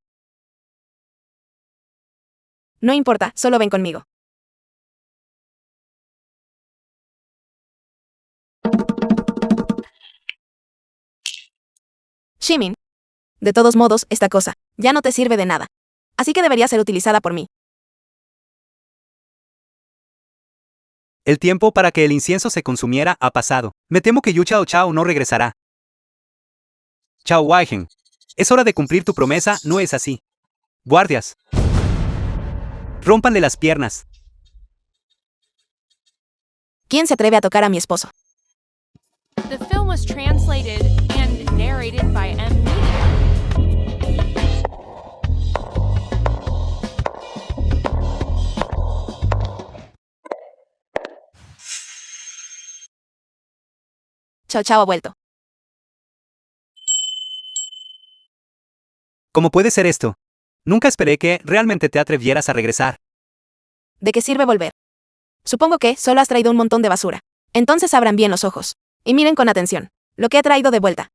S2: No importa, solo ven conmigo. Ximin, De todos modos, esta cosa ya no te sirve de nada. Así que debería ser utilizada por mí.
S1: El tiempo para que el incienso se consumiera ha pasado. Me temo que Yu Chao Chao no regresará. Chao Waihen. Es hora de cumplir tu promesa, ¿no es así? Guardias. Rómpanle las piernas.
S2: ¿Quién se atreve a tocar a mi esposo?
S3: The film was translated and narrated by Media.
S2: Chao Chao ha vuelto.
S1: ¿Cómo puede ser esto? Nunca esperé que realmente te atrevieras a regresar.
S2: ¿De qué sirve volver? Supongo que solo has traído un montón de basura. Entonces abran bien los ojos. Y miren con atención lo que he traído de vuelta.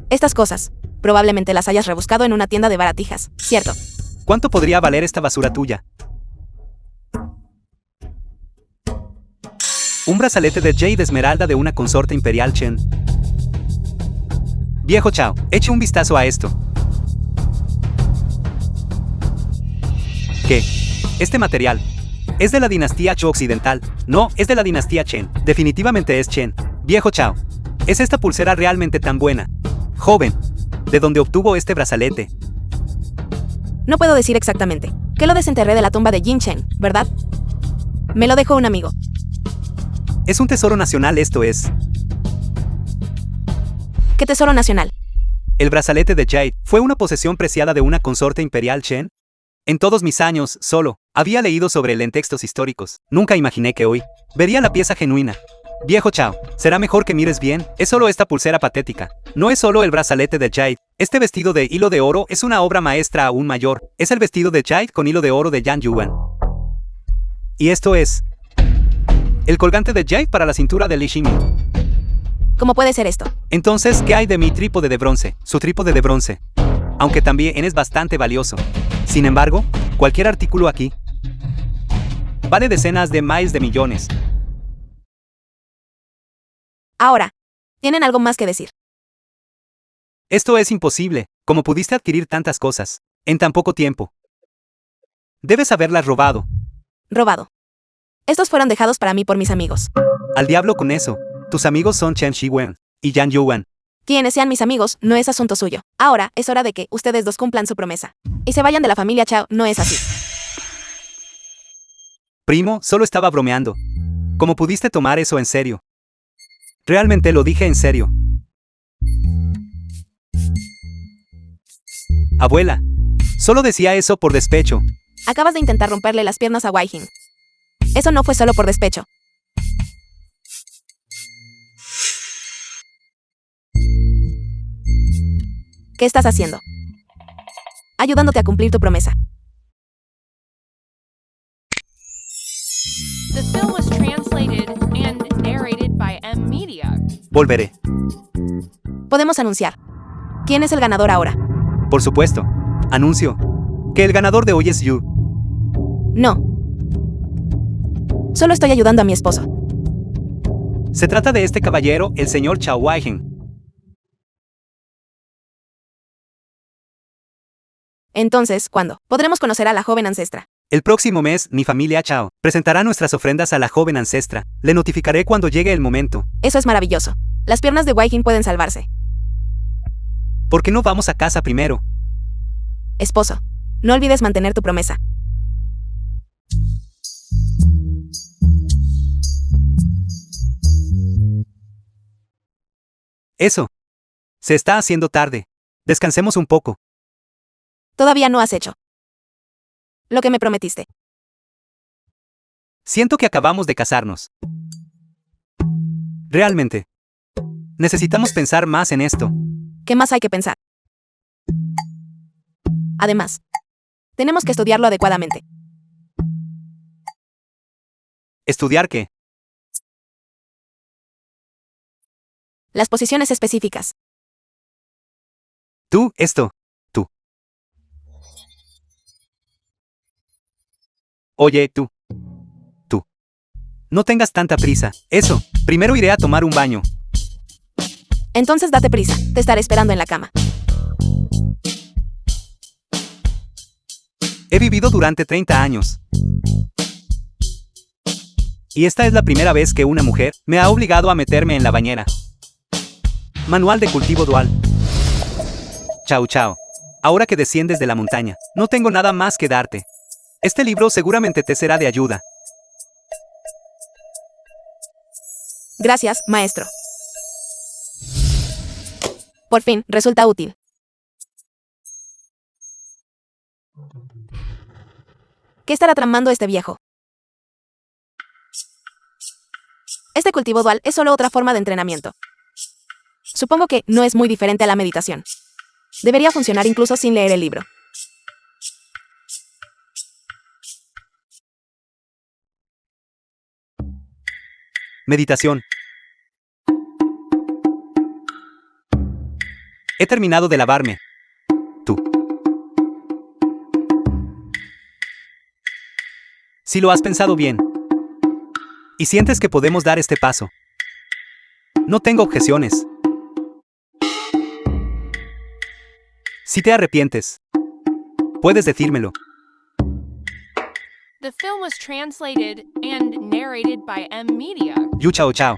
S2: Estas cosas, probablemente las hayas rebuscado en una tienda de baratijas, ¿cierto?
S1: ¿Cuánto podría valer esta basura tuya? Un brazalete de jade esmeralda de una consorte imperial Chen. Viejo Chao, eche un vistazo a esto. ¿Qué? Este material es de la dinastía Zhou occidental. No, es de la dinastía Chen. Definitivamente es Chen. Viejo Chao, ¿es esta pulsera realmente tan buena? Joven, ¿de dónde obtuvo este brazalete?
S2: No puedo decir exactamente. Que lo desenterré de la tumba de Jin Chen, ¿verdad? Me lo dejó un amigo.
S1: Es un tesoro nacional, esto es.
S2: ¿Qué tesoro nacional?
S1: El brazalete de jade fue una posesión preciada de una consorte imperial Chen. En todos mis años, solo, había leído sobre él en textos históricos. Nunca imaginé que hoy vería la pieza genuina. Viejo Chao, será mejor que mires bien, es solo esta pulsera patética. No es solo el brazalete de jade. Este vestido de hilo de oro es una obra maestra aún mayor. Es el vestido de jade con hilo de oro de Yan Yuan. Y esto es el colgante de jade para la cintura de Li Shimi.
S2: ¿Cómo puede ser esto?
S1: Entonces, ¿qué hay de mi trípode de bronce? Su trípode de bronce. Aunque también es bastante valioso. Sin embargo, cualquier artículo aquí vale decenas de miles de millones.
S2: Ahora, ¿tienen algo más que decir?
S1: Esto es imposible. ¿Cómo pudiste adquirir tantas cosas en tan poco tiempo? Debes haberlas robado.
S2: Robado. Estos fueron dejados para mí por mis amigos.
S1: Al diablo con eso. Tus amigos son Chen Shiwen y Yan Yuan.
S2: Quienes sean mis amigos, no es asunto suyo. Ahora, es hora de que ustedes dos cumplan su promesa. Y se vayan de la familia Chao, no es así.
S1: Primo, solo estaba bromeando. ¿Cómo pudiste tomar eso en serio? Realmente lo dije en serio. Abuela, solo decía eso por despecho.
S2: Acabas de intentar romperle las piernas a Waihin. Eso no fue solo por despecho. ¿Qué estás haciendo? Ayudándote a cumplir tu promesa.
S3: The film was translated and narrated by Media.
S1: Volveré.
S2: Podemos anunciar. ¿Quién es el ganador ahora?
S1: Por supuesto. Anuncio que el ganador de hoy es Yu.
S2: No. Solo estoy ayudando a mi esposo.
S1: Se trata de este caballero, el señor Chao Waihen.
S2: Entonces, ¿cuándo podremos conocer a la joven ancestra?
S1: El próximo mes, mi familia Chao presentará nuestras ofrendas a la joven ancestra. Le notificaré cuando llegue el momento.
S2: Eso es maravilloso. Las piernas de Waihin pueden salvarse.
S1: ¿Por qué no vamos a casa primero?
S2: Esposo, no olvides mantener tu promesa.
S1: Eso. Se está haciendo tarde. Descansemos un poco.
S2: Todavía no has hecho lo que me prometiste.
S1: Siento que acabamos de casarnos. Realmente. Necesitamos pensar más en esto.
S2: ¿Qué más hay que pensar? Además, tenemos que estudiarlo adecuadamente.
S1: ¿Estudiar qué?
S2: Las posiciones específicas.
S1: Tú, esto. Tú. Oye, tú. Tú. No tengas tanta prisa. Eso, primero iré a tomar un baño.
S2: Entonces date prisa, te estaré esperando en la cama.
S1: He vivido durante 30 años. Y esta es la primera vez que una mujer me ha obligado a meterme en la bañera. Manual de cultivo dual. Chao, chao. Ahora que desciendes de la montaña, no tengo nada más que darte. Este libro seguramente te será de ayuda.
S2: Gracias, maestro. Por fin, resulta útil. ¿Qué estará tramando este viejo? Este cultivo dual es solo otra forma de entrenamiento. Supongo que no es muy diferente a la meditación. Debería funcionar incluso sin leer el libro.
S1: Meditación. He terminado de lavarme. Tú. Si lo has pensado bien. Y sientes que podemos dar este paso. No tengo objeciones. Si te arrepientes, puedes decírmelo.
S3: The film was translated and narrated by M Media.
S1: Yu chao chao.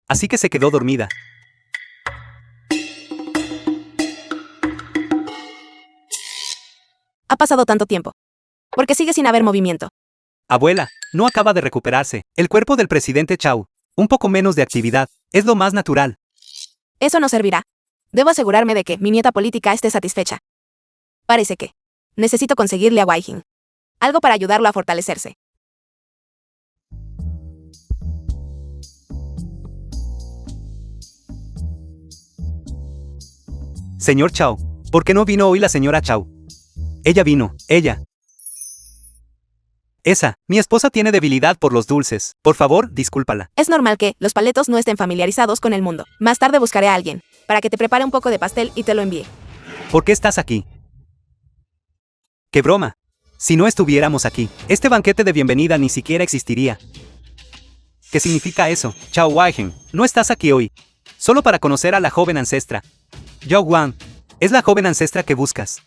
S1: Así que se quedó dormida.
S2: Ha pasado tanto tiempo. ¿Por qué sigue sin haber movimiento?
S1: Abuela, no acaba de recuperarse. El cuerpo del presidente Chao. Un poco menos de actividad. Es lo más natural.
S2: Eso no servirá. Debo asegurarme de que mi nieta política esté satisfecha. Parece que necesito conseguirle a Wai-jin algo para ayudarlo a fortalecerse.
S1: Señor Chao, ¿por qué no vino hoy la señora Chao? Ella vino, ella. Esa, mi esposa tiene debilidad por los dulces. Por favor, discúlpala.
S2: Es normal que los paletos no estén familiarizados con el mundo. Más tarde buscaré a alguien para que te prepare un poco de pastel y te lo envíe.
S1: ¿Por qué estás aquí? ¡Qué broma! Si no estuviéramos aquí, este banquete de bienvenida ni siquiera existiría. ¿Qué significa eso? Chao Wai-jin, no estás aquí hoy. Solo para conocer a la joven ancestra. Yao Guan, es la joven ancestra que buscas.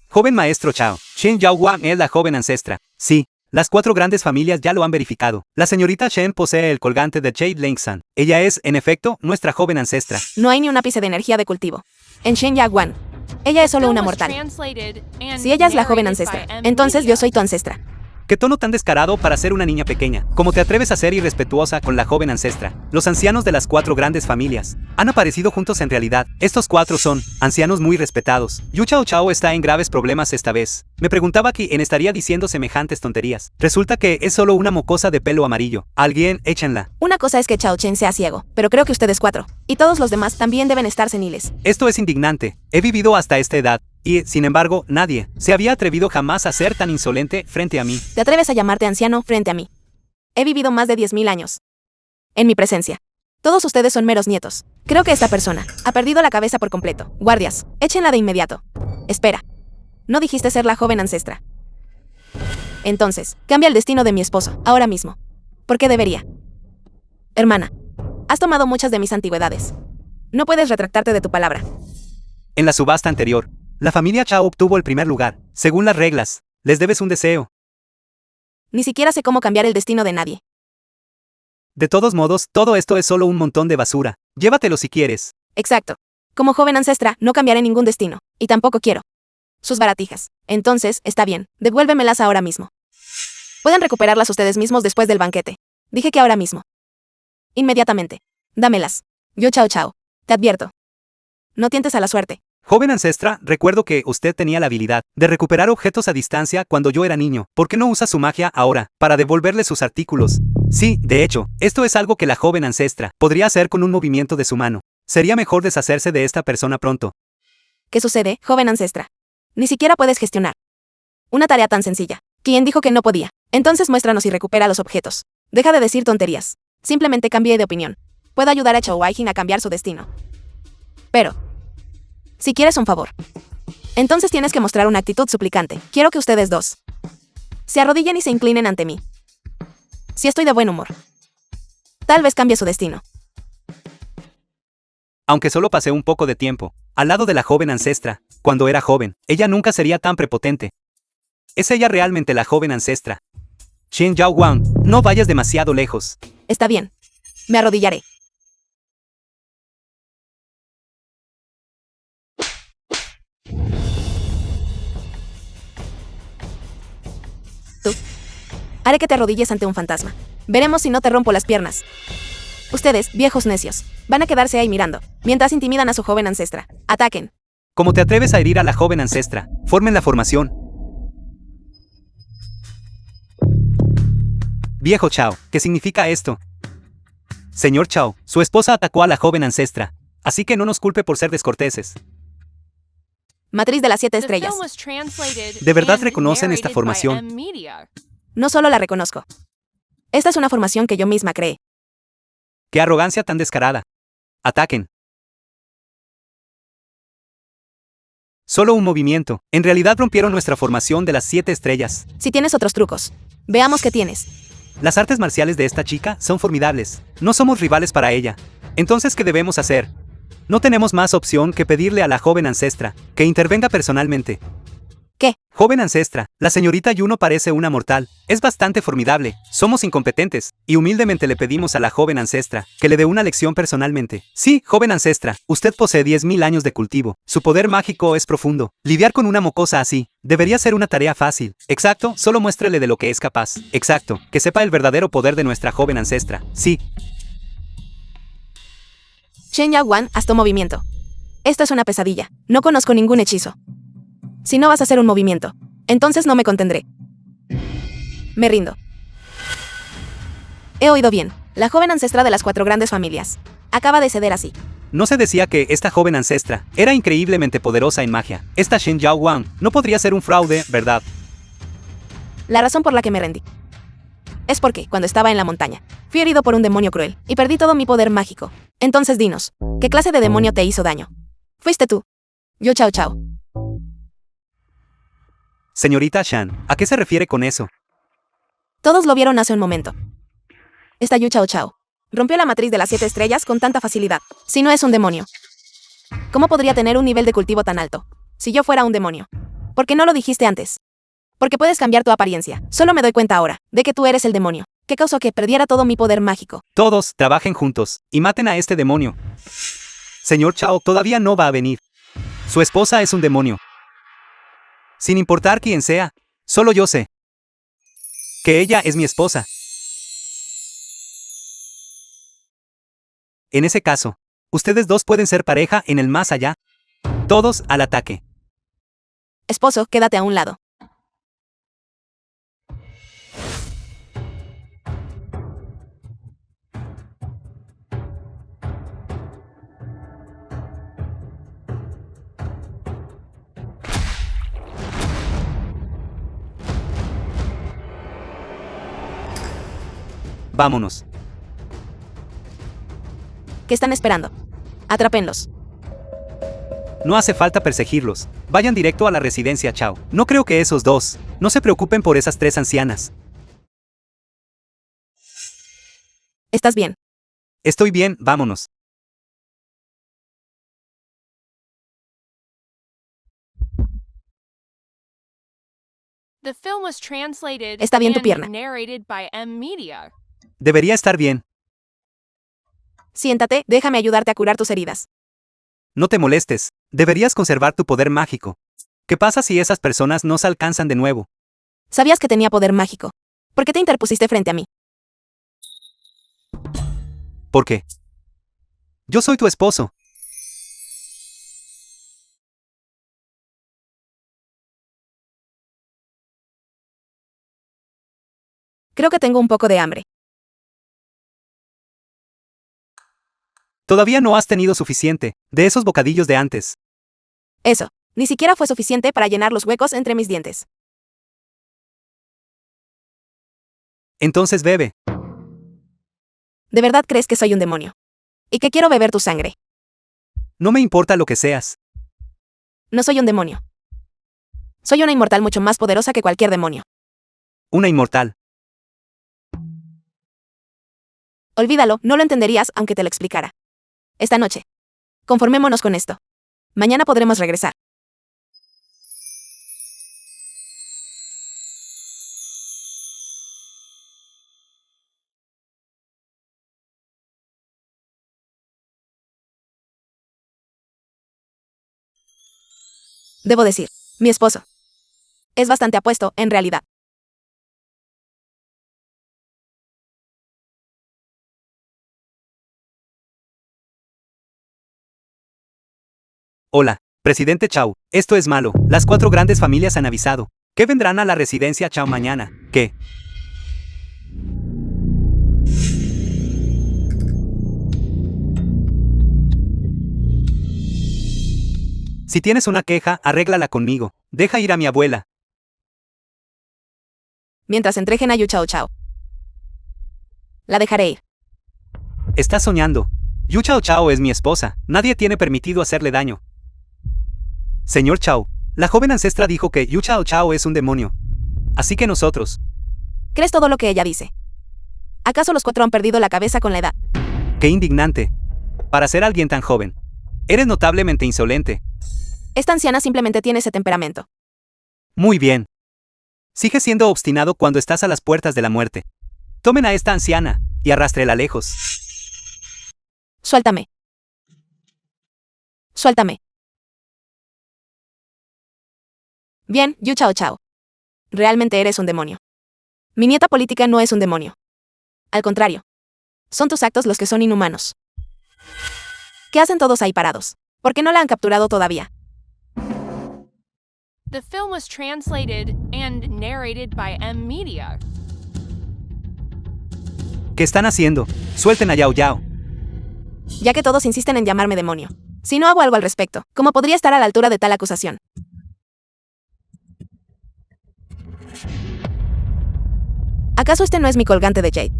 S1: Joven maestro Chao, Shen Yao Guan es la joven ancestra. Sí, las 4 grandes familias ya lo han verificado. La señorita Shen posee el colgante de Jade Lengsan. Ella es, en efecto, nuestra joven ancestra.
S2: No hay ni un ápice de energía de cultivo en Shen Yaguan. Ella es solo una mortal. Si ella es la joven ancestra, entonces yo soy tu ancestra.
S1: ¿Qué tono tan descarado para ser una niña pequeña? ¿Cómo te atreves a ser irrespetuosa con la joven ancestra? Los ancianos de las 4 grandes familias han aparecido juntos en realidad. Estos 4 son ancianos muy respetados. Yu Chao Chao está en graves problemas esta vez. Me preguntaba quién estaría diciendo semejantes tonterías. Resulta que es solo una mocosa de pelo amarillo. Alguien, échenla.
S2: Una cosa es que Chao Chen sea ciego, pero creo que ustedes 4 y todos los demás también deben estar seniles.
S1: Esto es indignante. He vivido hasta esta edad. Y, sin embargo, nadie se había atrevido jamás a ser tan insolente frente a mí.
S2: ¿Te atreves a llamarte anciano frente a mí? He vivido más de 10.000 años. En mi presencia. Todos ustedes son meros nietos. Creo que esta persona ha perdido la cabeza por completo. Guardias, échenla de inmediato. Espera. No dijiste ser la joven ancestra. Entonces, cambia el destino de mi esposo, ahora mismo. ¿Por qué debería? Hermana, has tomado muchas de mis antigüedades. No puedes retractarte de tu palabra.
S1: En la subasta anterior, la familia Chao obtuvo el primer lugar. Según las reglas, les debes un deseo.
S2: Ni siquiera sé cómo cambiar el destino de nadie.
S1: De todos modos, todo esto es solo un montón de basura. Llévatelo si quieres.
S2: Exacto. Como joven ancestra, no cambiaré ningún destino. Y tampoco quiero sus baratijas. Entonces, está bien. Devuélvemelas ahora mismo. Pueden recuperarlas ustedes mismos después del banquete. Dije que ahora mismo. Inmediatamente. Dámelas. Yo Chao Chao. Te advierto. No tientes a la suerte.
S1: Joven ancestra, recuerdo que usted tenía la habilidad de recuperar objetos a distancia cuando yo era niño. ¿Por qué no usa su magia ahora, para devolverle sus artículos? Sí, de hecho, esto es algo que la joven ancestra podría hacer con un movimiento de su mano. Sería mejor deshacerse de esta persona pronto.
S2: ¿Qué sucede, joven ancestra? Ni siquiera puedes gestionar una tarea tan sencilla. ¿Quién dijo que no podía? Entonces muéstranos y recupera los objetos. Deja de decir tonterías. Simplemente cambie de opinión. puedo ayudar a Chao Wai-jin a cambiar su destino. Pero, si quieres un favor, entonces tienes que mostrar una actitud suplicante. Quiero que ustedes dos se arrodillen y se inclinen ante mí. Si estoy de buen humor, tal vez cambie su destino.
S1: Aunque solo pasé un poco de tiempo al lado de la joven ancestra, cuando era joven, ella nunca sería tan prepotente. ¿Es ella realmente la joven ancestra? Shen Yao Wang, no vayas demasiado lejos.
S2: Está bien. Me arrodillaré. Tú. Haré que te arrodilles ante un fantasma. Veremos si no te rompo las piernas. Ustedes, viejos necios, van a quedarse ahí mirando, mientras intimidan a su joven ancestra. Ataquen.
S1: ¿Cómo te atreves a herir a la joven ancestra? Formen la formación. Viejo Chao, ¿qué significa esto? Señor Chao, su esposa atacó a la joven ancestra, así que no nos culpe por ser descorteses.
S2: Matriz de las 7
S3: The
S2: estrellas.
S3: film was translated
S1: ¿De verdad
S3: and
S1: reconocen esta
S3: narrated by
S1: formación?
S3: M-Media.
S2: No solo la reconozco. Esta es una formación que yo misma creé.
S1: ¡Qué arrogancia tan descarada! Ataquen. Solo un movimiento. En realidad rompieron nuestra formación de las 7 estrellas.
S2: Si tienes otros trucos, veamos qué tienes.
S1: Las artes marciales de esta chica son formidables. No somos rivales para ella. Entonces, ¿qué debemos hacer? No tenemos más opción que pedirle a la joven ancestra que intervenga personalmente.
S2: ¿Qué?
S1: Joven ancestra, la señorita Yuno parece una mortal. Es bastante formidable. Somos incompetentes. Y humildemente le pedimos a la joven ancestra que le dé una lección personalmente. Sí, joven ancestra, usted posee 10.000 años de cultivo. Su poder mágico es profundo. Lidiar con una mocosa así debería ser una tarea fácil. Exacto, solo muéstrele de lo que es capaz. Exacto, que sepa el verdadero poder de nuestra joven ancestra. Sí.
S2: Shen Yao Wan, haz tu movimiento. Esto es una pesadilla. No conozco ningún hechizo. Si no vas a hacer un movimiento, entonces no me contendré. Me rindo. He oído bien. La joven ancestra de las 4 grandes familias acaba de ceder así.
S1: No se decía que esta joven ancestra era increíblemente poderosa en magia. Esta Shen Yao Wang no podría ser un fraude, ¿verdad?
S2: La razón por la que me rendí es porque, cuando estaba en la montaña, fui herido por un demonio cruel y perdí todo mi poder mágico. Entonces dinos, ¿qué clase de demonio te hizo daño? Fuiste tú. Yo Chao Chao.
S1: Señorita Shan, ¿a qué se refiere con eso?
S2: Todos lo vieron hace un momento. Esta Yu Chao Chao rompió la matriz de las 7 estrellas con tanta facilidad. Si no es un demonio, ¿cómo podría tener un nivel de cultivo tan alto? Si yo fuera un demonio. ¿Por qué no lo dijiste antes? Porque puedes cambiar tu apariencia. Solo me doy cuenta ahora de que tú eres el demonio, que causó que perdiera todo mi poder mágico.
S1: Todos trabajen juntos y maten a este demonio. Señor Chao todavía no va a venir. Su esposa es un demonio. Sin importar quién sea, solo yo sé que ella es mi esposa. En ese caso, ustedes dos pueden ser pareja en el más allá. Todos al ataque.
S2: Esposo, quédate a un lado.
S1: Vámonos.
S2: ¿Qué están esperando? Atrápenlos.
S1: No hace falta perseguirlos. Vayan directo a la residencia Chao. No creo que esos dos no se preocupen por esas 3 ancianas.
S2: ¿Estás bien?
S1: Estoy bien, vámonos.
S3: The film was translated
S2: Está bien tu
S3: and
S2: pierna.
S3: narrated by M-Media.
S1: Debería estar bien.
S2: Siéntate, déjame ayudarte a curar tus heridas.
S1: No te molestes. Deberías conservar tu poder mágico. ¿Qué pasa si esas personas no se alcanzan de nuevo?
S2: Sabías que tenía poder mágico. ¿Por qué te interpusiste frente a mí?
S1: ¿Por qué? Yo soy tu esposo.
S2: Creo que tengo un poco de hambre.
S1: Todavía no has tenido suficiente de esos bocadillos de antes.
S2: Eso, ni siquiera fue suficiente para llenar los huecos entre mis dientes.
S1: Entonces bebe.
S2: ¿De verdad crees que soy un demonio? Y que quiero beber tu sangre.
S1: No me importa lo que seas.
S2: No soy un demonio. Soy una inmortal mucho más poderosa que cualquier demonio.
S1: Una inmortal.
S2: Olvídalo, no lo entenderías aunque te lo explicara. Esta noche. Conformémonos con esto. Mañana podremos regresar. Debo decir, mi esposo. Es bastante apuesto, en realidad.
S1: Hola, presidente Chao. Esto es malo. Las 4 grandes familias han avisado que vendrán a la residencia Chao mañana. ¿Qué? Si tienes una queja, arréglala conmigo. Deja ir a mi abuela.
S2: Mientras entrejen a Yu Chao Chao. La dejaré ir.
S1: Estás soñando. Yu Chao Chao es mi esposa. Nadie tiene permitido hacerle daño. Señor Chao, la joven ancestra dijo que Yu Chao Chao es un demonio. Así que nosotros.
S2: ¿Crees todo lo que ella dice? ¿Acaso los 4 han perdido la cabeza con la edad?
S1: ¡Qué indignante! Para ser alguien tan joven. Eres notablemente insolente.
S2: Esta anciana simplemente tiene ese temperamento.
S1: Muy bien. Sigue siendo obstinado cuando estás a las puertas de la muerte. Tomen a esta anciana y arrástrela lejos.
S2: Suéltame. Suéltame. Bien, Yu Chao Chao. Realmente eres un demonio. Mi nieta política no es un demonio. Al contrario. Son tus actos los que son inhumanos. ¿Qué hacen todos ahí parados? ¿Por qué no la han capturado todavía?
S3: The film was translated and narrated by M Media.
S1: ¿Qué están haciendo? Suelten a Yao Yao.
S2: Ya que todos insisten en llamarme demonio. Si no hago algo al respecto, ¿cómo podría estar a la altura de tal acusación? ¿Acaso este no es mi colgante de Jade?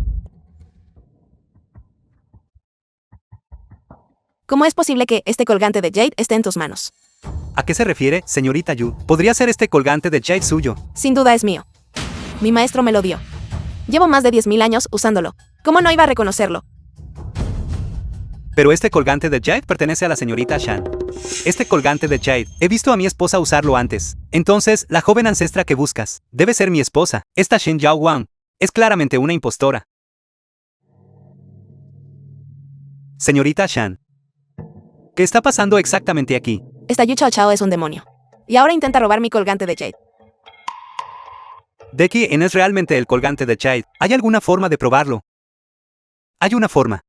S2: ¿Cómo es posible que este colgante de Jade esté en tus manos?
S1: ¿A qué se refiere, señorita Yu? ¿Podría ser este colgante de Jade suyo?
S2: Sin duda es mío. Mi maestro me lo dio. Llevo más de 10.000 años usándolo. ¿Cómo no iba a reconocerlo?
S1: Pero este colgante de Jade pertenece a la señorita Shan. Este colgante de Jade, he visto a mi esposa usarlo antes. Entonces, la joven ancestra que buscas, debe ser mi esposa. Esta Shen Yao Wang es claramente una impostora. Señorita Shan, ¿qué está pasando exactamente aquí?
S2: Esta Yu Chao Chao es un demonio. Y ahora intenta robar mi colgante de Jade.
S1: ¿De quién es realmente el colgante de Jade? ¿Hay alguna forma de probarlo? Hay una forma.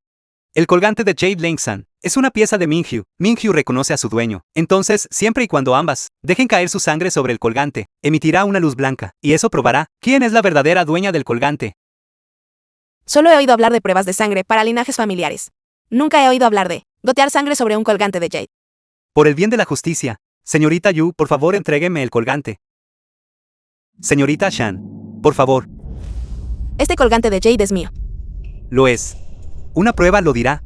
S1: El colgante de Jade Lengsan es una pieza de Mingyu. Mingyu reconoce a su dueño. Entonces, siempre y cuando ambas dejen caer su sangre sobre el colgante, emitirá una luz blanca, y eso probará quién es la verdadera dueña del colgante.
S2: Solo he oído hablar de pruebas de sangre para linajes familiares. Nunca he oído hablar de gotear sangre sobre un colgante de Jade.
S1: Por el bien de la justicia, señorita Yu, por favor entrégueme el colgante. Señorita Shan, por favor.
S2: Este colgante de Jade es mío.
S1: Lo es. Una prueba lo dirá.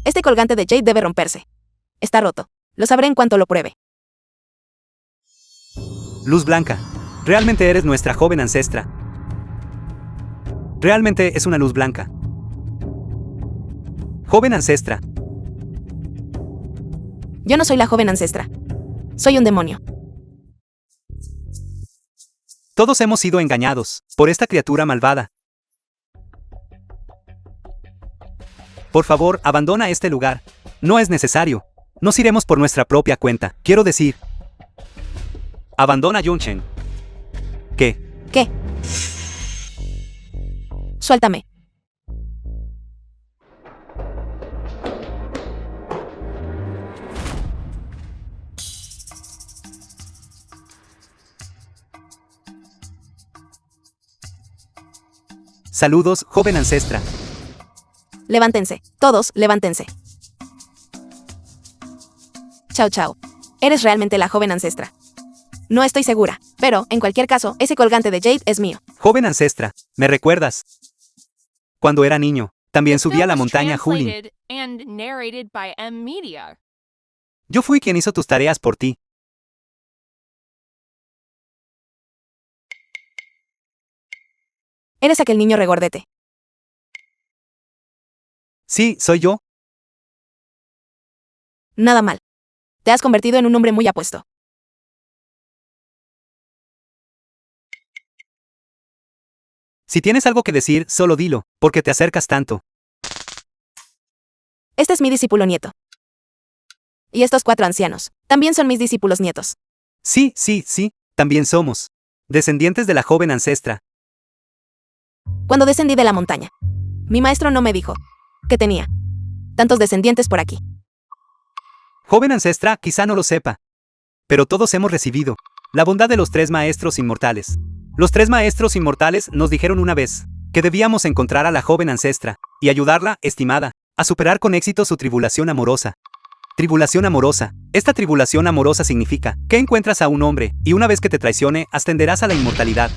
S2: Este colgante de Jade debe romperse. Está roto. Lo sabré en cuanto lo pruebe.
S1: Luz blanca. Realmente eres nuestra joven ancestra. Realmente es una luz blanca. Joven ancestra.
S2: Yo no soy la joven ancestra. Soy un demonio.
S1: Todos hemos sido engañados por esta criatura malvada. Por favor, abandona este lugar. No es necesario. Nos iremos por nuestra propia cuenta. Quiero decir... Abandona Yunchen. ¿Qué?
S2: ¿Qué? Suéltame.
S1: Saludos, joven ancestra.
S2: Levántense. Todos, levántense. Chao, chao. Eres realmente la joven ancestra. No estoy segura, pero, en cualquier caso, ese colgante de Jade es mío.
S1: Joven ancestra, ¿me recuerdas? Cuando era niño, también
S3: The
S1: subí a
S3: film
S1: la
S3: was
S1: montaña Julin.
S3: translated and narrated by M-Media.
S1: Yo fui quien hizo tus tareas por ti.
S2: Eres aquel niño regordete.
S1: Sí, soy yo.
S2: Nada mal. Te has convertido en un hombre muy apuesto.
S1: Si tienes algo que decir, solo dilo, porque te acercas tanto.
S2: Este es mi discípulo nieto. Y estos 4 ancianos también son mis discípulos nietos.
S1: Sí, también somos descendientes de la joven ancestra.
S2: Cuando descendí de la montaña, mi maestro no me dijo que tenía tantos descendientes por aquí.
S1: Joven ancestra, quizá no lo sepa, pero todos hemos recibido la bondad de los 3 maestros inmortales. Los 3 maestros inmortales nos dijeron una vez que debíamos encontrar a la joven ancestra y ayudarla, estimada, a superar con éxito su tribulación amorosa. Tribulación amorosa. Esta tribulación amorosa significa que encuentras a un hombre y una vez que te traicione, ascenderás a la inmortalidad.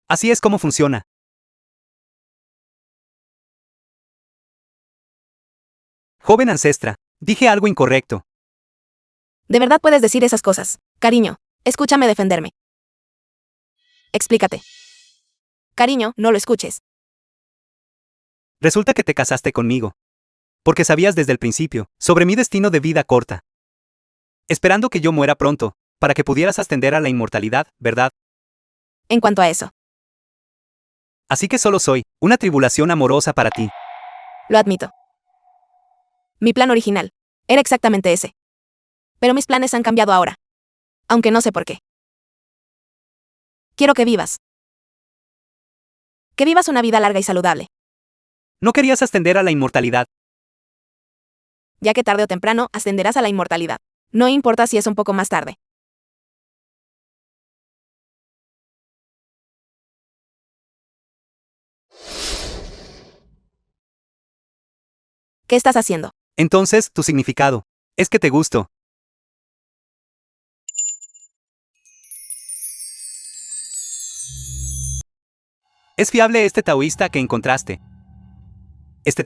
S1: Así es como funciona. Joven ancestra, dije algo incorrecto.
S2: ¿De verdad puedes decir esas cosas? Cariño, escúchame defenderme. Explícate. Cariño, no lo escuches.
S1: Resulta que te casaste conmigo. Porque sabías desde el principio sobre mi destino de vida corta. Esperando que yo muera pronto, para que pudieras ascender a la inmortalidad, ¿verdad?
S2: En cuanto a eso,
S1: Así que solo soy una tribulación amorosa para ti.
S2: lo admito. Mi plan original era exactamente ese. Pero mis planes han cambiado ahora. Aunque no sé por qué. Quiero que vivas. Que vivas una vida larga y saludable,
S1: No querías ascender a la inmortalidad.
S2: ya que tarde o temprano ascenderás a la inmortalidad. No importa si es un poco más tarde. ¿Qué estás haciendo?
S1: Entonces, tu significado es que te gusto. ¿Es fiable este taoísta que encontraste?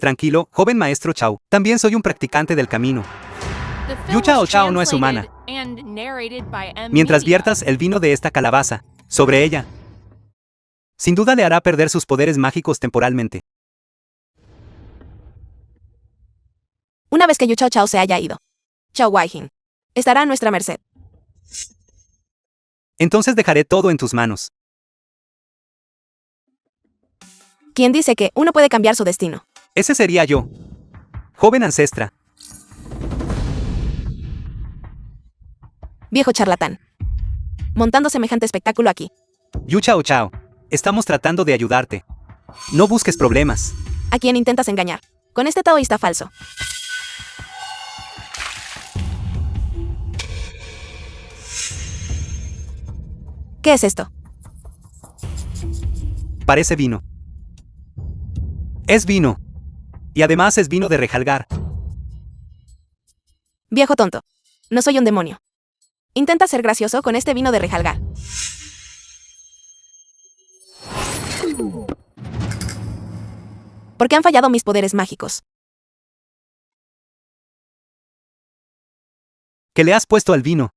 S1: Tranquilo, joven maestro Chao. También soy un practicante del camino.
S3: The
S1: Yu
S3: film
S1: Chao
S3: was
S1: Chao no es humana.
S3: translated and narrated by M-Media.
S1: Mientras viertas el vino de esta calabaza sobre ella, sin duda le hará perder sus poderes mágicos temporalmente.
S2: Una vez que Yu Chao Chao se haya ido, Chao Wai-Jin estará a nuestra merced.
S1: Entonces dejaré todo en tus manos.
S2: ¿Quién dice que uno puede cambiar su destino?
S1: Ese sería yo. Joven ancestra.
S2: Viejo charlatán. Montando semejante espectáculo aquí.
S1: Yu Chao Chao. Estamos tratando de ayudarte. No busques problemas.
S2: ¿A quién intentas engañar? Con este taoísta falso. ¿Qué es esto?
S1: Parece vino. Es vino. Y además es vino de Rejalgar.
S2: Viejo tonto. No soy un demonio. Intenta ser gracioso con este vino de Rejalgar. ¿Por qué han fallado mis poderes mágicos?
S1: ¿Qué le has puesto al vino?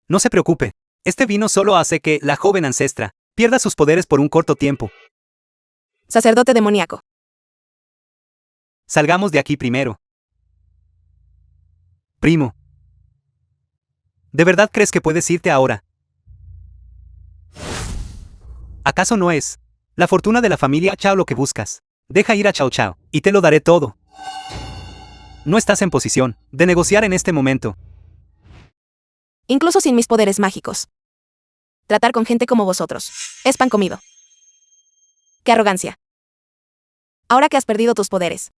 S1: No se preocupe. Este vino solo hace que la joven ancestra pierda sus poderes por un corto tiempo.
S2: Sacerdote demoníaco.
S1: Salgamos de aquí primero. Primo. ¿De verdad crees que puedes irte ahora? ¿Acaso no es la fortuna de la familia Chao lo que buscas? Deja ir a Chao Chao, y te lo daré todo. No estás en posición de negociar en este momento.
S2: Incluso sin mis poderes mágicos. Tratar con gente como vosotros es pan comido. ¡Qué arrogancia! Ahora que has perdido tus poderes,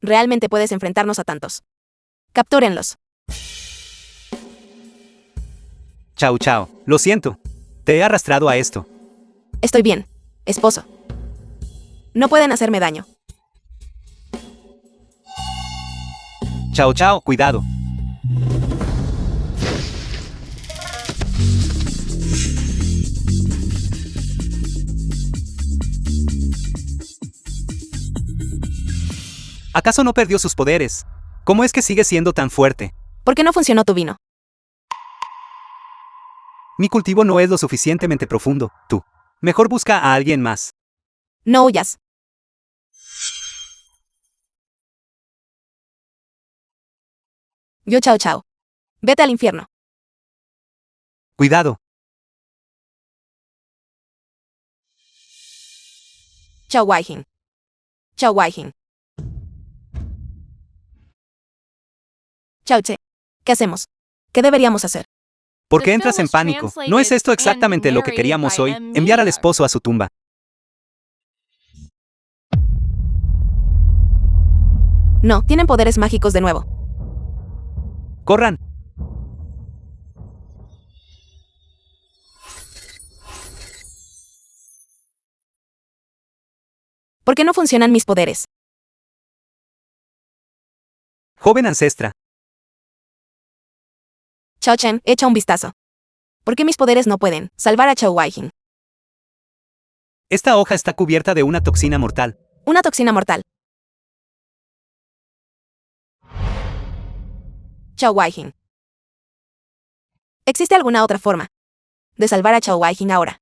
S2: realmente puedes enfrentarnos a tantos. Captúrenlos.
S1: Chao Chao, lo siento. Te he arrastrado a esto.
S2: Estoy bien, esposo. No pueden hacerme daño.
S1: Chao Chao, cuidado. ¿Acaso no perdió sus poderes? ¿Cómo es que sigue siendo tan fuerte?
S2: ¿Por qué no funcionó tu vino?
S1: Mi cultivo no es lo suficientemente profundo, tú. Mejor busca a alguien más.
S2: No huyas. Yo Chao Chao. Vete al infierno.
S1: Cuidado.
S2: Chao Waijin. Chao Waijin. Chao Che. ¿Qué hacemos? ¿Qué deberíamos hacer?
S1: ¿Por qué entras en pánico? ¿No es esto exactamente lo que queríamos hoy? Enviar al esposo a su tumba.
S2: No, tienen poderes mágicos de nuevo.
S1: ¡Corran!
S2: ¿Por qué no funcionan mis poderes?
S1: Joven ancestra,
S2: Chao Chen, echa un vistazo. ¿Por qué mis poderes no pueden salvar a Chao Waijin?
S1: esta hoja está cubierta de una toxina mortal.
S2: Una toxina mortal. Chao Waijin. ¿Existe alguna otra forma de salvar a Chao Waijin ahora?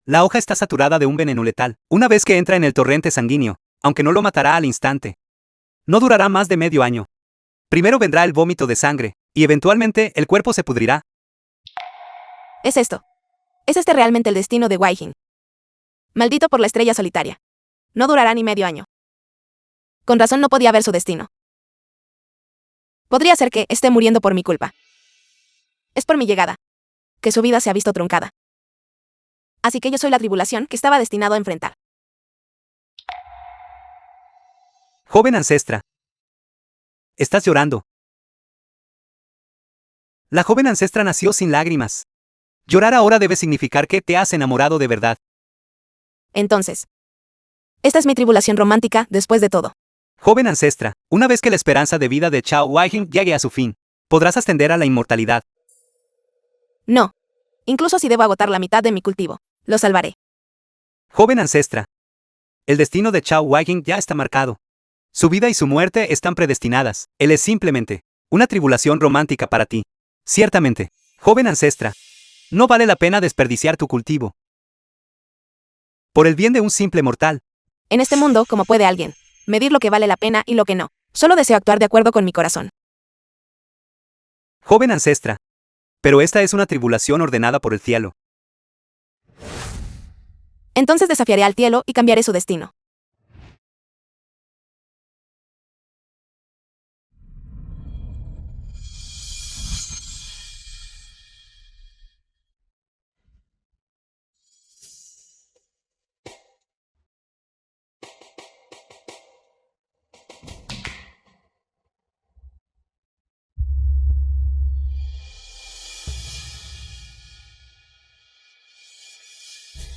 S1: La hoja está saturada de un veneno letal. Una vez que entra en el torrente sanguíneo, aunque no lo matará al instante, no durará más de medio año. Primero vendrá el vómito de sangre, y eventualmente el cuerpo se pudrirá.
S2: Es esto. ¿Es este realmente el destino de Waijin? Maldito por la estrella solitaria. No durará ni medio año. Con razón no podía ver su destino. Podría ser que esté muriendo por mi culpa. Es por mi llegada que su vida se ha visto truncada. Así que yo soy la tribulación que estaba destinado a enfrentar.
S1: Joven ancestra, estás llorando. La joven ancestra nació sin lágrimas. Llorar ahora debe significar que te has enamorado de verdad.
S2: Entonces, esta es mi tribulación romántica después de todo.
S1: Joven ancestra, una vez que la esperanza de vida de Chao Waijin llegue a su fin, podrás ascender a la inmortalidad.
S2: No. Incluso si debo agotar la mitad de mi cultivo, lo salvaré.
S1: Joven ancestra, el destino de Chao Waijin ya está marcado. Su vida y su muerte están predestinadas. Él es simplemente una tribulación romántica para ti. Ciertamente, joven ancestra, no vale la pena desperdiciar tu cultivo. Por el bien de un simple mortal.
S2: En este mundo, ¿cómo puede alguien medir lo que vale la pena y lo que no? Solo deseo actuar de acuerdo con mi corazón.
S1: Joven ancestra, pero esta es una tribulación ordenada por el cielo.
S2: Entonces desafiaré al cielo y cambiaré su destino.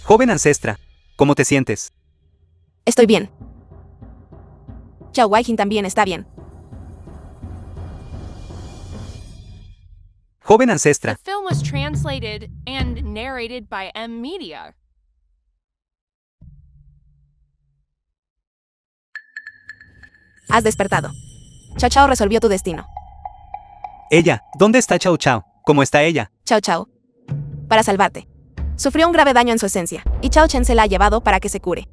S1: Joven ancestra, ¿cómo te sientes?
S2: Estoy bien. Chao Waijin también está bien.
S1: Joven
S3: The
S1: ancestra,
S3: film was translated and narrated by M Media.
S2: Has despertado. Chao Chao resolvió tu destino.
S1: ella, ¿dónde está Chao Chao? ¿Cómo está ella?
S2: Chao Chao. Para salvarte. Sufrió un grave daño en su esencia, y Chao Chen se la ha llevado para que se cure.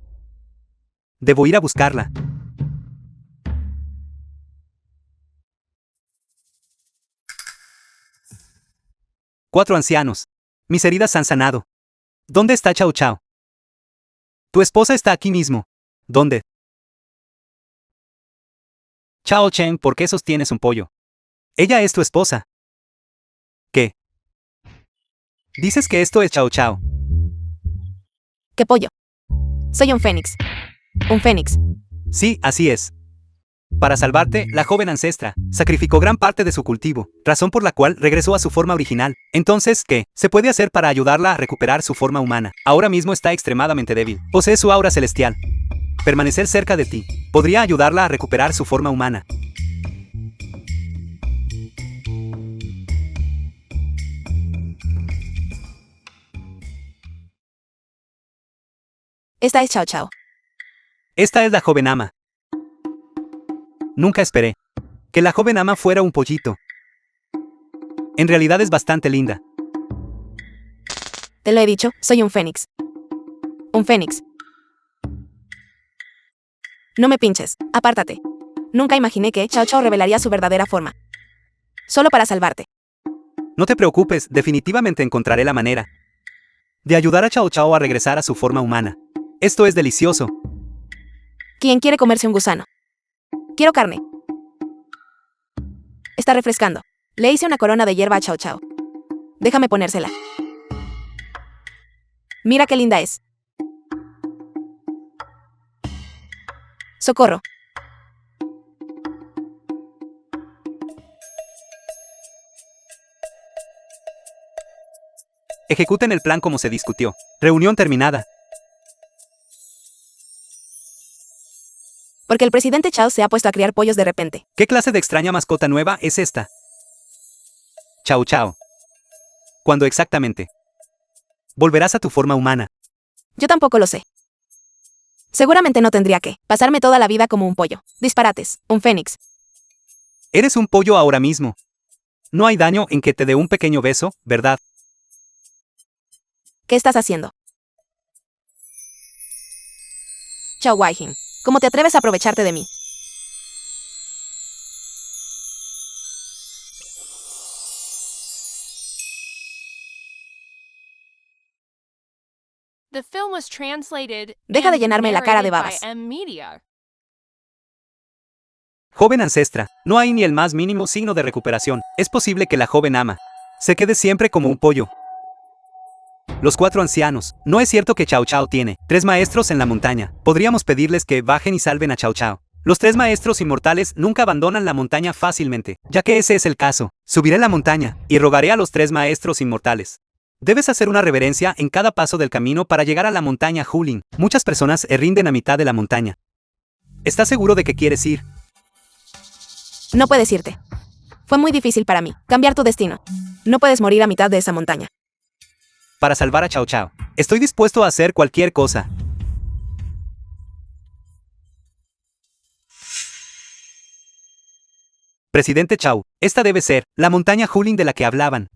S1: Debo ir a buscarla. Cuatro ancianos. Mis heridas han sanado. ¿Dónde está Chao Chao? Tu esposa está aquí mismo. ¿Dónde? Chao Chen, ¿por qué sostienes un pollo? Ella es tu esposa. ¿Qué? Dices que esto es Chao Chao.
S2: ¡Qué pollo! Soy un fénix. Un fénix.
S1: Sí, así es. Para salvarte, la joven ancestra sacrificó gran parte de su cultivo, razón por la cual regresó a su forma original. Entonces, ¿qué se puede hacer para ayudarla a recuperar su forma humana? Ahora mismo está extremadamente débil. Posee su aura celestial. Permanecer cerca de ti podría ayudarla a recuperar su forma humana.
S2: Esta es Chao Chao.
S1: Esta es la joven ama. Nunca esperé que la joven ama fuera un pollito. En realidad es bastante linda.
S2: Te lo he dicho, soy un fénix. Un fénix. No me pinches, apártate. Nunca imaginé que Chao Chao revelaría su verdadera forma. Solo para salvarte.
S1: No te preocupes, definitivamente encontraré la manera de ayudar a Chao Chao a regresar a su forma humana. Esto es delicioso.
S2: ¿Quién quiere comerse un gusano? Quiero carne. Está refrescando. Le hice una corona de hierba a Chao Chao. Déjame ponérsela. Mira qué linda es. Socorro.
S1: Ejecuten el plan como se discutió. Reunión terminada.
S2: Porque el presidente Chao se ha puesto a criar pollos de repente.
S1: ¿Qué clase de extraña mascota nueva es esta? Chao Chao. ¿Cuándo exactamente volverás a tu forma humana?
S2: Yo tampoco lo sé. Seguramente no tendría que pasarme toda la vida como un pollo. Disparates, un fénix.
S1: Eres un pollo ahora mismo. No hay daño en que te dé un pequeño beso, ¿verdad?
S2: ¿Qué estás haciendo? Chao Wai-jin. ¿Cómo te atreves a aprovecharte de mí?
S3: The film was translated
S2: Deja de
S3: and
S2: llenarme la cara de
S3: narrated
S2: babas.
S3: by M Media.
S1: Joven ancestra, no hay ni el más mínimo signo de recuperación. Es posible que la joven ama se quede siempre como un pollo. Los 4 ancianos. No es cierto que Chao Chao tiene 3 maestros en la montaña. Podríamos pedirles que bajen y salven a Chao Chao. Los 3 maestros inmortales nunca abandonan la montaña fácilmente. Ya que ese es el caso, subiré la montaña y rogaré a los 3 maestros inmortales. Debes hacer una reverencia en cada paso del camino para llegar a la montaña Hulin. Muchas personas se rinden a mitad de la montaña. ¿Estás seguro de que quieres ir?
S2: No puedes irte. Fue muy difícil para mí cambiar tu destino. No puedes morir a mitad de esa montaña.
S1: Para salvar a Chao Chao, estoy dispuesto a hacer cualquier cosa. Presidente Chao, esta debe ser la montaña Hulin de la que hablaban.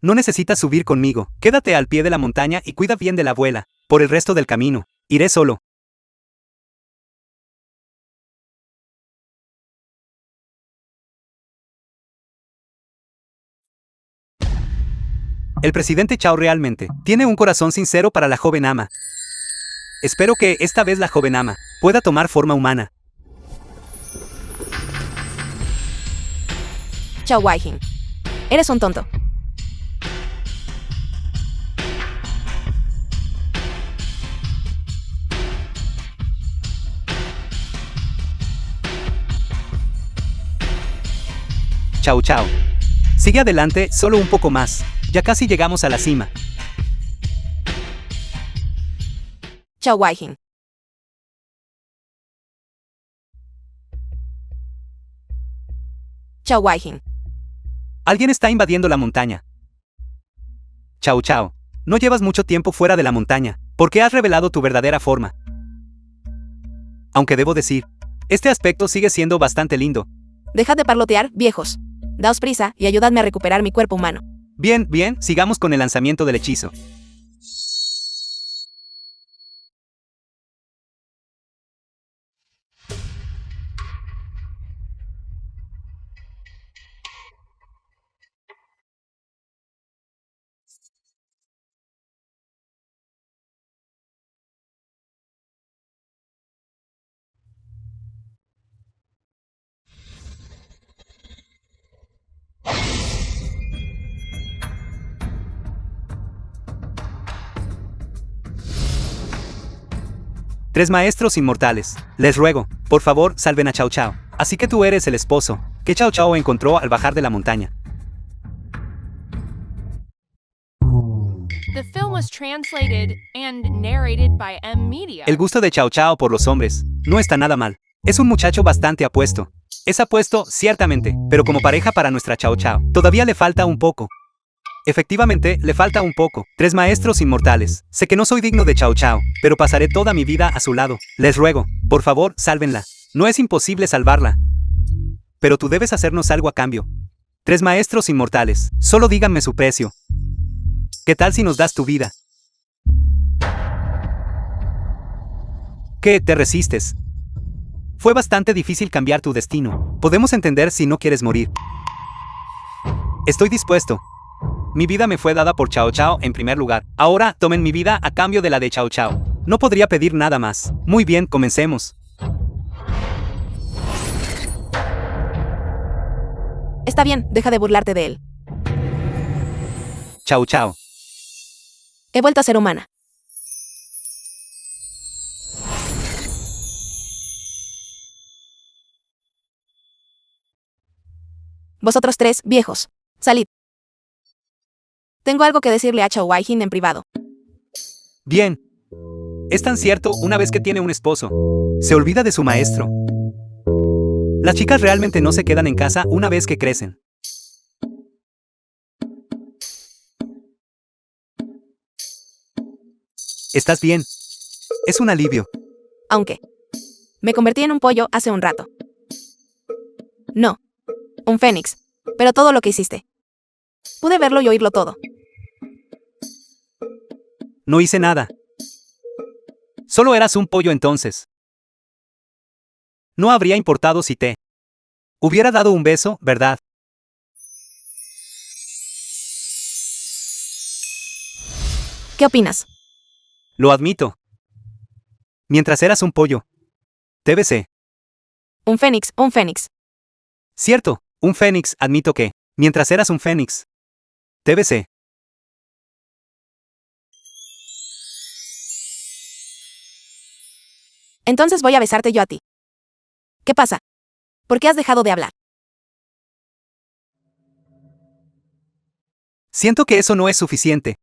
S1: No necesitas subir conmigo. Quédate al pie de la montaña y cuida bien de la abuela. Por el resto del camino, iré solo. El presidente Chao realmente tiene un corazón sincero para la joven ama. Espero que esta vez la joven ama pueda tomar forma humana.
S2: Chao Wai-jin. Eres un tonto.
S1: Chao Chao. Sigue adelante, solo un poco más. Ya casi llegamos a la cima.
S2: Chao Wai-jin. Chao Wai-jin.
S1: Alguien está invadiendo la montaña. Chao Chao. No llevas mucho tiempo fuera de la montaña. ¿Por qué has revelado tu verdadera forma? Aunque debo decir, este aspecto sigue siendo bastante lindo.
S2: Dejad de parlotear, viejos. Daos prisa y ayudadme a recuperar mi cuerpo humano.
S1: Bien, bien, sigamos con el lanzamiento del hechizo. Tres maestros inmortales. Les ruego, por favor, salven a Chao Chao. Así que tú eres el esposo que Chao Chao encontró al bajar de la montaña.
S3: The film was translated and narrated by M Media.
S1: El gusto de Chao Chao por los hombres no está nada mal. Es un muchacho bastante apuesto. Es apuesto, ciertamente, pero como pareja para nuestra Chao Chao, todavía le falta un poco. Efectivamente, le falta un poco. 3 maestros inmortales. Sé que no soy digno de Chao Chao, pero pasaré toda mi vida a su lado. Les ruego, por favor, sálvenla. No es imposible salvarla. Pero tú debes hacernos algo a cambio. 3 maestros inmortales. Solo díganme su precio. ¿Qué tal si nos das tu vida? ¿Qué, te resistes? Fue bastante difícil cambiar tu destino. Podemos entender si no quieres morir. Estoy dispuesto. Mi vida me fue dada por Chao Chao en primer lugar. Ahora, tomen mi vida a cambio de la de Chao Chao. No podría pedir nada más. Muy bien, comencemos.
S2: Está bien, deja de burlarte de él.
S1: Chao Chao.
S2: He vuelto a ser humana. Vosotros 3, viejos, salid. Tengo algo que decirle a Chao Wai-jin en privado.
S1: Bien. Es tan cierto, una vez que tiene un esposo, se olvida de su maestro. Las chicas realmente no se quedan en casa una vez que crecen. ¿Estás bien? Es un alivio.
S2: Aunque me convertí en un pollo hace un rato. No, un fénix. Pero todo lo que hiciste. Pude verlo y oírlo todo.
S1: No hice nada. Solo eras un pollo entonces. No habría importado si te hubiera dado un beso, ¿verdad?
S2: ¿Qué opinas?
S1: Lo admito. Mientras eras un pollo. Te besé.
S2: Un fénix.
S1: Cierto, un fénix, admito que, mientras eras un fénix. Te besé.
S2: Entonces voy a besarte yo a ti. ¿Qué pasa? ¿Por qué has dejado de hablar?
S1: Siento que eso no es suficiente.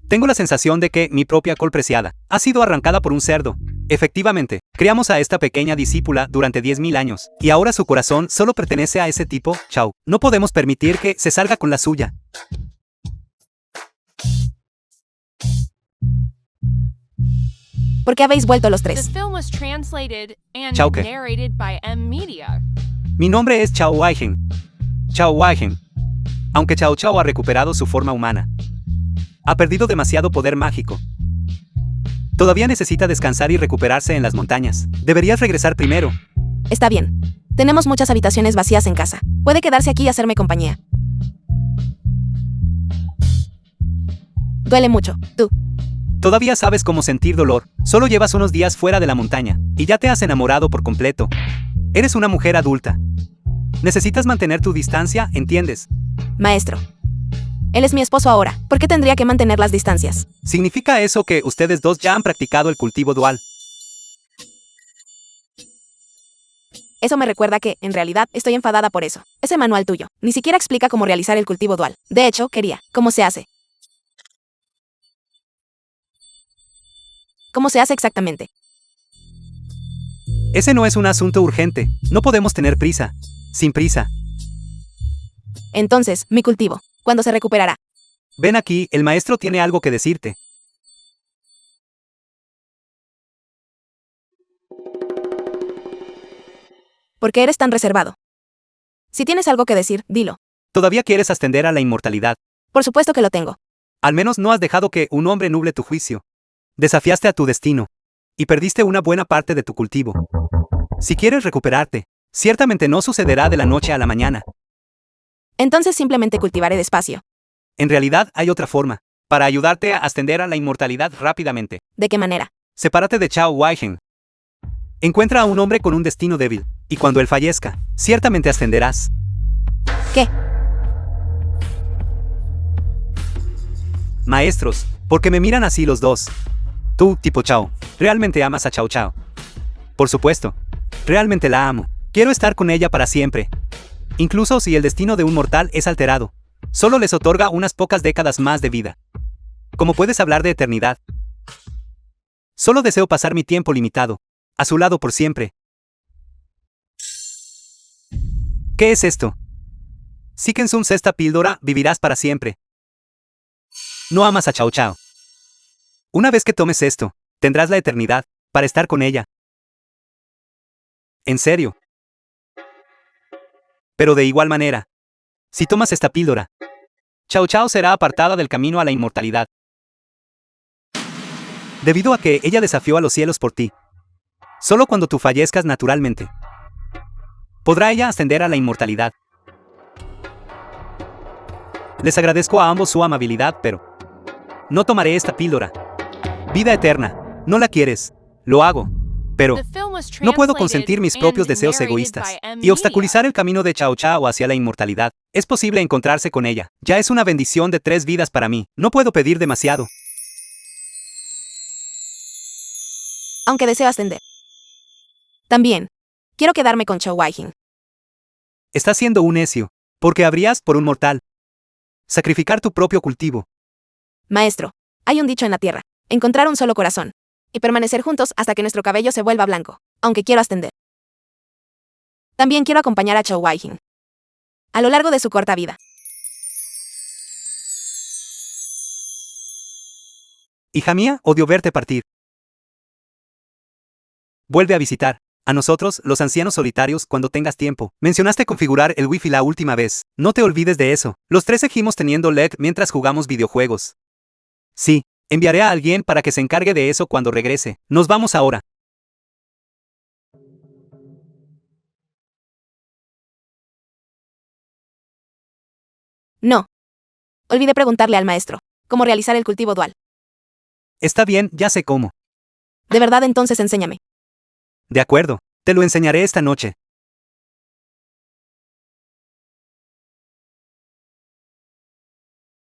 S1: Tengo la sensación de que mi propia col preciada ha sido arrancada por un cerdo. Efectivamente, criamos a esta pequeña discípula durante 10.000 años, y ahora su corazón solo pertenece a ese tipo, Chao. No podemos permitir que se salga con la suya.
S2: ¿Por qué habéis vuelto los
S3: The
S2: 3?
S3: film was translated and
S1: Chao, ¿qué?
S3: narrated by M Media.
S1: Mi nombre es Chao Wai-jin. Chao Wai-jin. Aunque Chao Chao ha recuperado su forma humana, ha perdido demasiado poder mágico. Todavía necesita descansar y recuperarse en las montañas. Deberías regresar primero.
S2: Está bien. Tenemos muchas habitaciones vacías en casa. Puede quedarse aquí y hacerme compañía. Duele mucho. Tú.
S1: Todavía sabes cómo sentir dolor. Solo llevas unos días fuera de la montaña, y ya te has enamorado por completo. Eres una mujer adulta. Necesitas mantener tu distancia, ¿entiendes?
S2: Maestro. Él es mi esposo ahora. ¿Por qué tendría que mantener las distancias?
S1: ¿Significa eso que ustedes dos ya han practicado el cultivo dual?
S2: Eso me recuerda que, en realidad, estoy enfadada por eso. Ese manual tuyo ni siquiera explica cómo realizar el cultivo dual. De hecho, quería. ¿Cómo se hace? ¿Cómo se hace exactamente?
S1: Ese no es un asunto urgente. No podemos tener prisa. Sin prisa.
S2: Entonces, mi cultivo. ¿Cuándo se recuperará?
S1: Ven aquí, el maestro tiene algo que decirte.
S2: ¿Por qué eres tan reservado? Si tienes algo que decir, dilo.
S1: ¿Todavía quieres ascender a la inmortalidad?
S2: Por supuesto que lo tengo.
S1: Al menos no has dejado que un hombre nuble tu juicio. Desafiaste a tu destino. Y perdiste una buena parte de tu cultivo. Si quieres recuperarte, ciertamente no sucederá de la noche a la mañana.
S2: Entonces simplemente cultivaré despacio.
S1: En realidad hay otra forma, para ayudarte a ascender a la inmortalidad rápidamente.
S2: ¿De qué manera?
S1: Sepárate de Chao Wai-jin. Encuentra a un hombre con un destino débil. Y cuando él fallezca, ciertamente ascenderás.
S2: ¿Qué?
S1: Maestros, ¿por qué me miran así los dos? Tú, tipo Chao, ¿realmente amas a Chao Chao? Por supuesto. Realmente la amo. Quiero estar con ella para siempre. Incluso si el destino de un mortal es alterado, solo les otorga unas pocas décadas más de vida. ¿Cómo puedes hablar de eternidad? Solo deseo pasar mi tiempo limitado, a su lado por siempre. ¿Qué es esto? Si consumes esta píldora, vivirás para siempre. No amas a Chao Chao. Una vez que tomes esto, tendrás la eternidad, para estar con ella. ¿En serio? Pero de igual manera, si tomas esta píldora, Chao Chao será apartada del camino a la inmortalidad. Debido a que ella desafió a los cielos por ti. Solo cuando tú fallezcas naturalmente, podrá ella ascender a la inmortalidad. Les agradezco a ambos su amabilidad, pero no tomaré esta píldora. Vida eterna, no la quieres, lo hago, pero no puedo consentir mis propios deseos egoístas y obstaculizar el camino de Chao Chao hacia la inmortalidad. Es posible encontrarse con ella. Ya es una bendición de 3 vidas para mí. No puedo pedir demasiado.
S2: Aunque deseo ascender. También, quiero quedarme con Chao Wai-jin.
S1: Estás siendo un necio, porque habrías por un mortal. Sacrificar tu propio cultivo.
S2: Maestro, hay un dicho en la tierra: encontrar un solo corazón y permanecer juntos hasta que nuestro cabello se vuelva blanco, aunque quiero ascender. También quiero acompañar a Chao Wai-jin a lo largo de su corta vida.
S1: Hija mía, odio verte partir. Vuelve a visitar a nosotros, los ancianos solitarios, cuando tengas tiempo. Mencionaste configurar el wifi la última vez. No te olvides de eso. Los 3 seguimos teniendo LED mientras jugamos videojuegos. Sí, enviaré a alguien para que se encargue de eso cuando regrese. Nos vamos ahora.
S2: No. Olvidé preguntarle al maestro cómo realizar el cultivo dual.
S1: Está bien, ya sé cómo.
S2: De verdad, entonces enséñame.
S1: De acuerdo, te lo enseñaré esta noche.